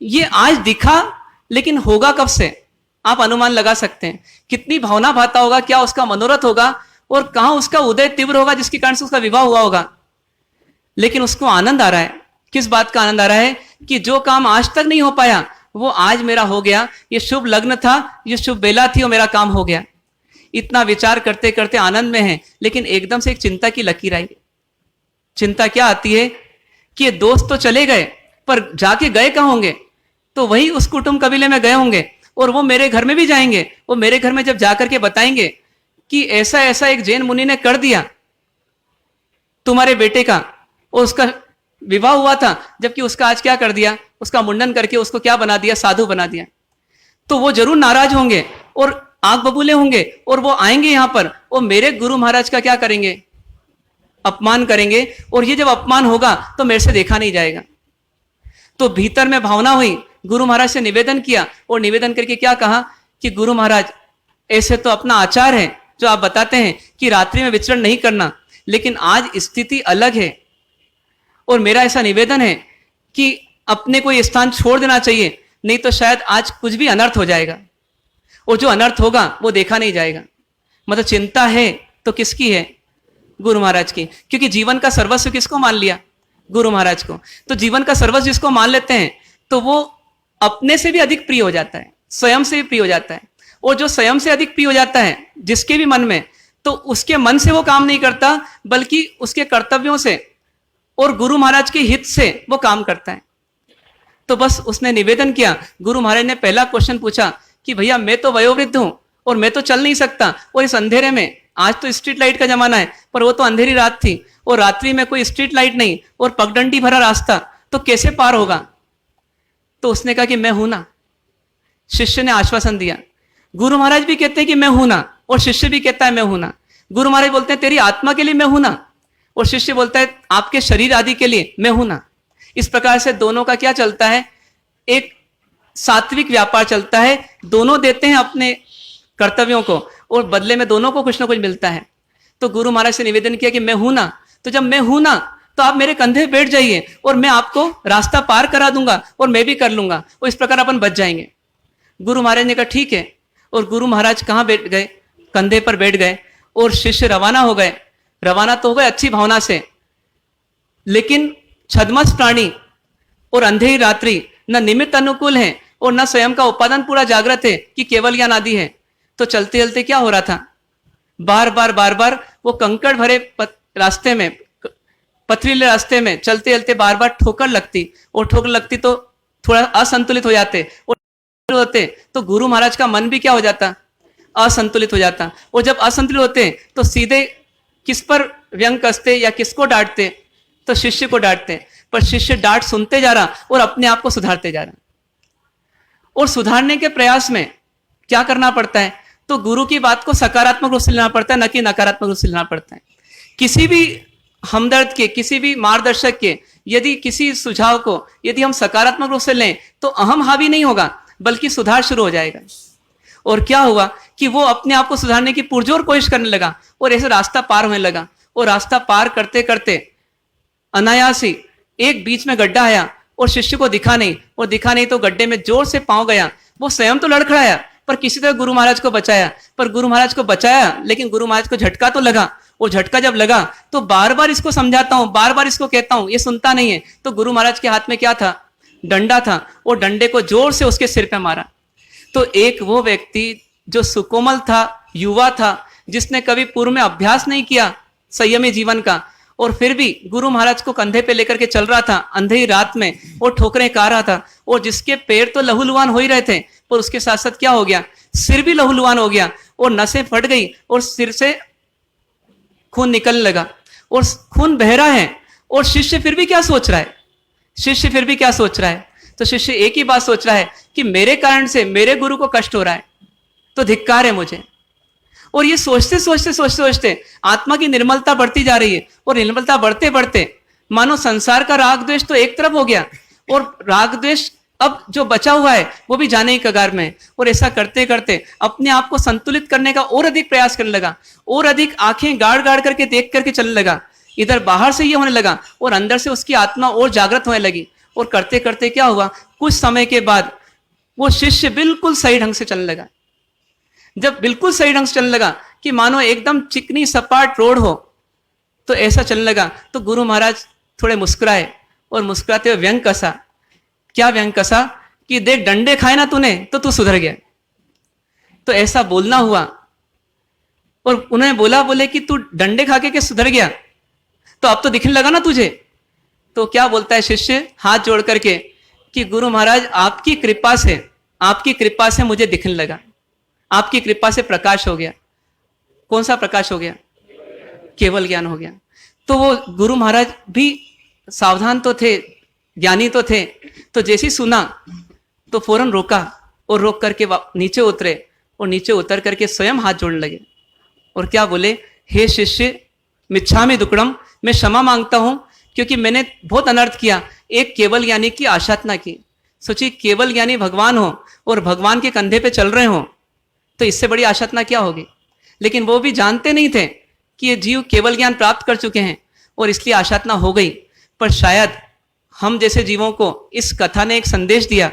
ये आज दिखा, लेकिन होगा कब से आप अनुमान लगा सकते हैं। कितनी भावना भाता होगा, क्या उसका मनोरथ होगा, और कहां उसका उदय तीव्र होगा जिसके कारण से उसका विवाह हुआ होगा। लेकिन उसको आनंद आ रहा है। किस बात का आनंद आ रहा है? कि जो काम आज तक नहीं हो पाया वो आज मेरा हो गया, ये शुभ लग्न था, ये शुभ बेला थी और मेरा काम हो गया। इतना विचार करते करते आनंद में है, लेकिन एकदम से एक चिंता की लकीर आई। चिंता क्या आती है कि ये दोस्त तो चले गए, पर जाके गए कहां होंगे? तो वही उस कुटुंब कबीले में गए होंगे, और वो मेरे घर में भी जाएंगे। वो मेरे घर में जब जाकर के बताएंगे कि ऐसा ऐसा एक जैन मुनि ने कर दिया तुम्हारे बेटे का, और उसका विवाह हुआ था, जबकि उसका आज क्या कर दिया, उसका मुंडन करके उसको क्या बना दिया, साधु बना दिया। तो वो जरूर नाराज होंगे और आग बबूले होंगे और वो आएंगे यहां पर और मेरे गुरु महाराज का क्या करेंगे, अपमान करेंगे। और ये जब अपमान होगा तो मेरे से देखा नहीं जाएगा। तो भीतर में भावना हुई, गुरु महाराज से निवेदन किया और निवेदन करके क्या कहा कि गुरु महाराज ऐसे तो अपना आचार है जो आप बताते हैं कि रात्रि में विचरण नहीं करना, लेकिन आज स्थिति अलग है और मेरा ऐसा निवेदन है कि अपने को ये स्थान छोड़ देना चाहिए, नहीं तो शायद आज कुछ भी अनर्थ हो जाएगा और जो अनर्थ होगा वो देखा नहीं जाएगा। मतलब चिंता है तो किसकी है, गुरु महाराज की, क्योंकि जीवन का सर्वस्व किसको मान लिया, गुरु महाराज को। तो जीवन का सर्वस्व जिसको मान लेते हैं तो वो अपने से भी अधिक प्रिय हो जाता है, स्वयं से भी प्रिय हो जाता है। और जो स्वयं से अधिक प्रिय हो जाता है जिसके भी मन में, तो उसके मन से वो काम नहीं करता बल्कि उसके कर्तव्यों से और गुरु महाराज के हित से वो काम करता है। तो बस उसने निवेदन किया। गुरु महाराज ने पहला क्वेश्चन पूछा कि भैया मैं तो वयोवृद्ध हूं और मैं तो चल नहीं सकता, और इस अंधेरे में, आज तो स्ट्रीट लाइट का जमाना है पर वो तो अंधेरी रात थी और रात्रि में कोई स्ट्रीट लाइट नहीं और पगडंडी भरा रास्ता, तो कैसे पार होगा। तो उसने कहा कि मैं हूं ना। शिष्य ने आश्वासन दिया। गुरु महाराज भी कहते हैं कि मैं हूं ना और शिष्य भी कहता है मैं हूं ना। गुरु महाराज बोलते हैं तेरी आत्मा के लिए मैं हूं ना और शिष्य बोलता है आपके शरीर आदि के लिए मैं हूं ना। इस प्रकार से दोनों का क्या चलता है, एक सात्विक व्यापार चलता है। दोनों देते हैं अपने कर्तव्यों को और बदले में दोनों को कुछ ना कुछ मिलता है। तो गुरु महाराज से निवेदन किया कि मैं हूं ना, तो जब मैं हूं ना तो आप मेरे कंधे बैठ जाइए और मैं आपको रास्ता पार करा दूंगा और मैं भी कर लूंगा और इस प्रकार अपन बच जाएंगे। गुरु महाराज ने कहा ठीक है। और गुरु महाराज कहाँ बैठ गए, कंधे पर बैठ गए और शिष्य रवाना हो गए। रवाना तो हो गए अच्छी भावना से, लेकिन छद्मस प्राणी और अंधेरी रात्रि न निमित्त अनुकूल है और न स्वयं का उपादान पूरा जागृत है कि केवल ज्ञान आदि है। तो चलते चलते क्या हो रहा था, बार बार वो कंकड़ भरे रास्ते में, पथरीले रास्ते में चलते चलते बार बार ठोकर लगती और ठोकर लगती तो थोड़ा असंतुलित हो जाते और होते तो गुरु महाराज का मन भी क्या हो जाता, असंतुलित हो जाता। और जब असंतुलित होते तो सीधे किस पर व्यंग कसते या किसको डांटते, तो शिष्य को डांटते। पर शिष्य डांट सुनते जा रहा और अपने आप को सुधारते जा रहा। और सुधारने के प्रयास में क्या करना पड़ता है, तो गुरु की बात को सकारात्मक रूप से लेना पड़ता है, न कि नकारात्मक रूप से लेना पड़ता है। किसी भी हमदर्द के, किसी भी मार्गदर्शक के यदि किसी सुझाव को यदि हम सकारात्मक रूप से लें तो अहम हावी नहीं होगा बल्कि सुधार शुरू हो जाएगा। और क्या हुआ कि वो अपने आप को सुधारने की पुरजोर कोशिश करने लगा और ऐसे रास्ता पार होने लगा। और रास्ता पार करते करते अनायास ही एक बीच में गड्ढा आया और शिष्य को दिखा नहीं, और दिखा नहीं तो गड्ढे में जोर से पांव गया। वो स्वयं तो लड़खड़ाया पर किसी तरह गुरु महाराज को बचाया। पर गुरु महाराज को बचाया लेकिन गुरु महाराज को झटका तो लगा, और झटका जब लगा तो बार बार इसको समझाता हूं, बार बार इसको कहता हूं, ये सुनता नहीं है। तो गुरु महाराज के हाथ में क्या था, डंडा था, और डंडे को जोर से उसके सिर पे मारा। तो एक वो व्यक्ति जो सुकोमल था, युवा था, जिसने कभी पूर्व में अभ्यास नहीं किया संयमी जीवन का, और फिर भी गुरु महाराज को कंधे पे लेकर के चल रहा था अंधेरी रात में और ठोकरें खा रहा था, और जिसके पैर तो लहूलुहान हो ही रहे थे पर उसके साथ साथ क्या हो गया, सिर भी लहूलुहान हो गया और नसें फट गई और सिर से खून निकलने लगा और खून बह रहा है। और शिष्य फिर भी क्या सोच रहा है, शिष्य फिर भी क्या सोच रहा है, तो शिष्य एक ही बात सोच रहा है कि मेरे कारण से मेरे गुरु को कष्ट हो रहा है तो धिक्कार है मुझे। और ये सोचते सोचते सोचते सोचते आत्मा की निर्मलता बढ़ती जा रही है, और निर्मलता बढ़ते बढ़ते मानो संसार का राग द्वेष तो एक तरफ हो गया और राग द्वेष अब जो बचा हुआ है वो भी जाने की कगार में। और ऐसा करते करते अपने आप को संतुलित करने का और अधिक प्रयास करने लगा, और अधिक आंखें गाड़ गाड़ करके देख करके चलने लगा। इधर बाहर से ये होने लगा और अंदर से उसकी आत्मा और जागृत होने लगी। और करते करते क्या हुआ, कुछ समय के बाद वो शिष्य बिल्कुल सही ढंग से चलने लगा। जब बिल्कुल सही ढंग से चलने लगा कि मानो एकदम चिकनी सपाट रोड हो, तो ऐसा चलने लगा। तो गुरु महाराज थोड़े मुस्कुराए और मुस्कुराते हुए व्यंग कसा। क्या व्यंग कसा कि देख डंडे खाए ना तूने तो तू सुधर गया। तो ऐसा बोलना हुआ और उन्होंने बोले कि तू डंडे खा के सुधर गया तो अब तो दिखने लगा ना तुझे। तो क्या बोलता है शिष्य हाथ जोड़ करके कि गुरु महाराज आपकी कृपा से मुझे दिखने लगा, आपकी कृपा से प्रकाश हो गया। कौन सा प्रकाश हो गया, केवल ज्ञान हो गया। तो वो गुरु महाराज भी सावधान तो थे, ज्ञानी तो थे, तो जैसे सुना तो फौरन रोका और रोक करके नीचे उतरे और नीचे उतर करके स्वयं हाथ जोड़ने लगे और क्या बोले, हे शिष्य मिच्छामि दुक्कडम, मैं क्षमा मांगता हूं क्योंकि मैंने बहुत अनर्थ किया। एक केवल ज्ञानी की आशातना की। सोचिए, केवल ज्ञानी भगवान हो और भगवान के कंधे पे चल रहे हो तो इससे बड़ी आशातना क्या होगी। लेकिन वो भी जानते नहीं थे कि ये जीव केवल ज्ञान प्राप्त कर चुके हैं और इसलिए आशातना हो गई। पर शायद हम जैसे जीवों को इस कथा ने एक संदेश दिया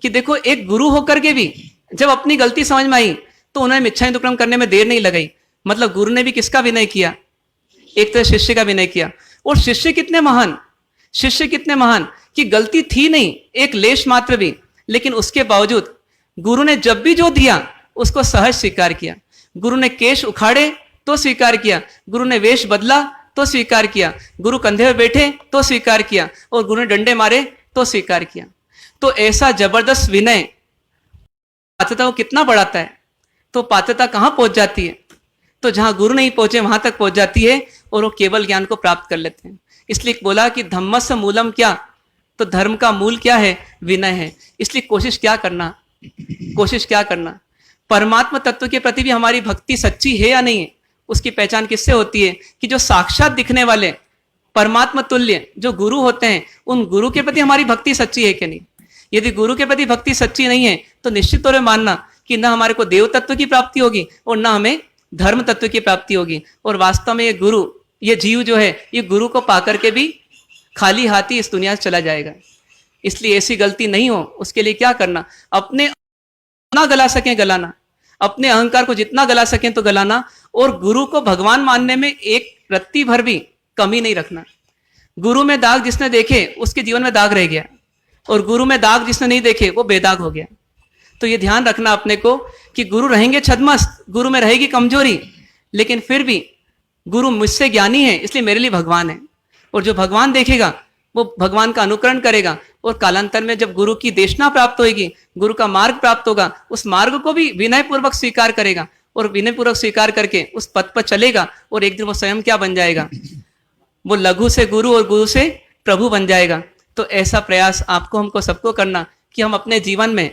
कि देखो, एक गुरु होकर के भी जब अपनी गलती समझ में आई तो उन्हें मिच्छामि दुक्कडम करने में देर नहीं लगाई। मतलब गुरु ने भी किसका विनय किया, एक तरह शिष्य का विनय किया। और शिष्य कितने महान, शिष्य कितने महान कि गलती थी नहीं एक लेश मात्र भी, लेकिन उसके बावजूद गुरु ने जब भी जो दिया उसको सहज स्वीकार किया। गुरु ने केश उखाड़े तो स्वीकार किया, गुरु ने वेश बदला तो स्वीकार किया, गुरु कंधे पर बैठे तो स्वीकार किया और गुरु ने डंडे मारे तो स्वीकार किया। तो ऐसा जबरदस्त विनय पात्रता को कितना बढ़ाता है। तो पात्रता कहां पहुंच जाती है, तो जहां गुरु नहीं पहुंचे वहां तक पहुंच जाती है और वो केवल ज्ञान को प्राप्त कर लेते हैं। इसलिए बोला कि धम्मस्य मूलम क्या, तो धर्म का मूल क्या है, विनय है। इसलिए कोशिश क्या करना, कोशिश क्या करना, परमात्मा तत्व के प्रति भी हमारी भक्ति सच्ची है या नहीं है। उसकी पहचान किससे होती है कि जो साक्षात दिखने वाले परमात्मा तुल्य जो गुरु होते हैं, उन गुरु के प्रति हमारी भक्ति सच्ची है कि नहीं। यदि गुरु के प्रति भक्ति सच्ची नहीं है तो निश्चित तौर पर मानना कि ना हमारे को देव तत्व की प्राप्ति होगी और ना हमें धर्म तत्व की प्राप्ति होगी। और वास्तव में ये गुरु, ये जीव जो है, ये गुरु को पाकर के भी खाली हाथी इस दुनिया से चला जाएगा। इसलिए ऐसी गलती नहीं हो, उसके लिए क्या करना, अपने जितना गला सकें गलाना, अपने अहंकार को जितना गला सकें तो गलाना, और गुरु को भगवान मानने में एक रत्ती भर भी कमी नहीं रखना। गुरु में दाग जिसने देखे उसके जीवन में दाग रह गया, और गुरु में दाग जिसने नहीं देखे वो बेदाग हो गया। तो ये ध्यान रखना अपने को कि गुरु रहेंगे छद्मस्त, गुरु में रहेगी कमजोरी, लेकिन फिर भी गुरु मुझसे ज्ञानी है इसलिए मेरे लिए भगवान है। और जो भगवान देखेगा वो भगवान का अनुकरण करेगा, और कालांतर में जब गुरु की देशना प्राप्त होगी, गुरु का मार्ग प्राप्त होगा, उस मार्ग को भी विनय पूर्वक स्वीकार करेगा, और विनय पूर्वक स्वीकार करके उस पथ पर चलेगा, और एक दिन वो स्वयं क्या बन जाएगा, वो लघु से गुरु और गुरु से प्रभु बन जाएगा। तो ऐसा प्रयास आपको, हमको, सबको करना कि हम अपने जीवन में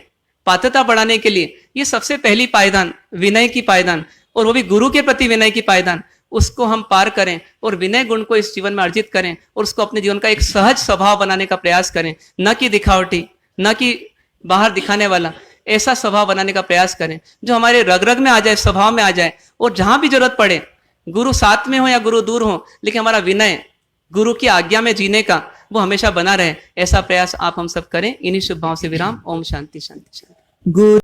पात्रता बढ़ाने के लिए ये सबसे पहली पायदान, विनय की पायदान, और वो भी गुरु के प्रति विनय की पायदान, उसको हम पार करें और विनय गुण को इस जीवन में अर्जित करें, और उसको अपने जीवन का एक सहज स्वभाव बनाने का प्रयास करें। न कि दिखावटी, न कि बाहर दिखाने वाला, ऐसा स्वभाव बनाने का प्रयास करें जो हमारे रग रग में आ जाए, स्वभाव में आ जाए। और जहां भी जरूरत पड़े, गुरु साथ में हो या गुरु दूर हो, लेकिन हमारा विनय गुरु की आज्ञा में जीने का वो हमेशा बना रहे। ऐसा प्रयास आप हम सब करें। इन्हीं शुभ भाव से विराम। ओम शांति शांति शांति।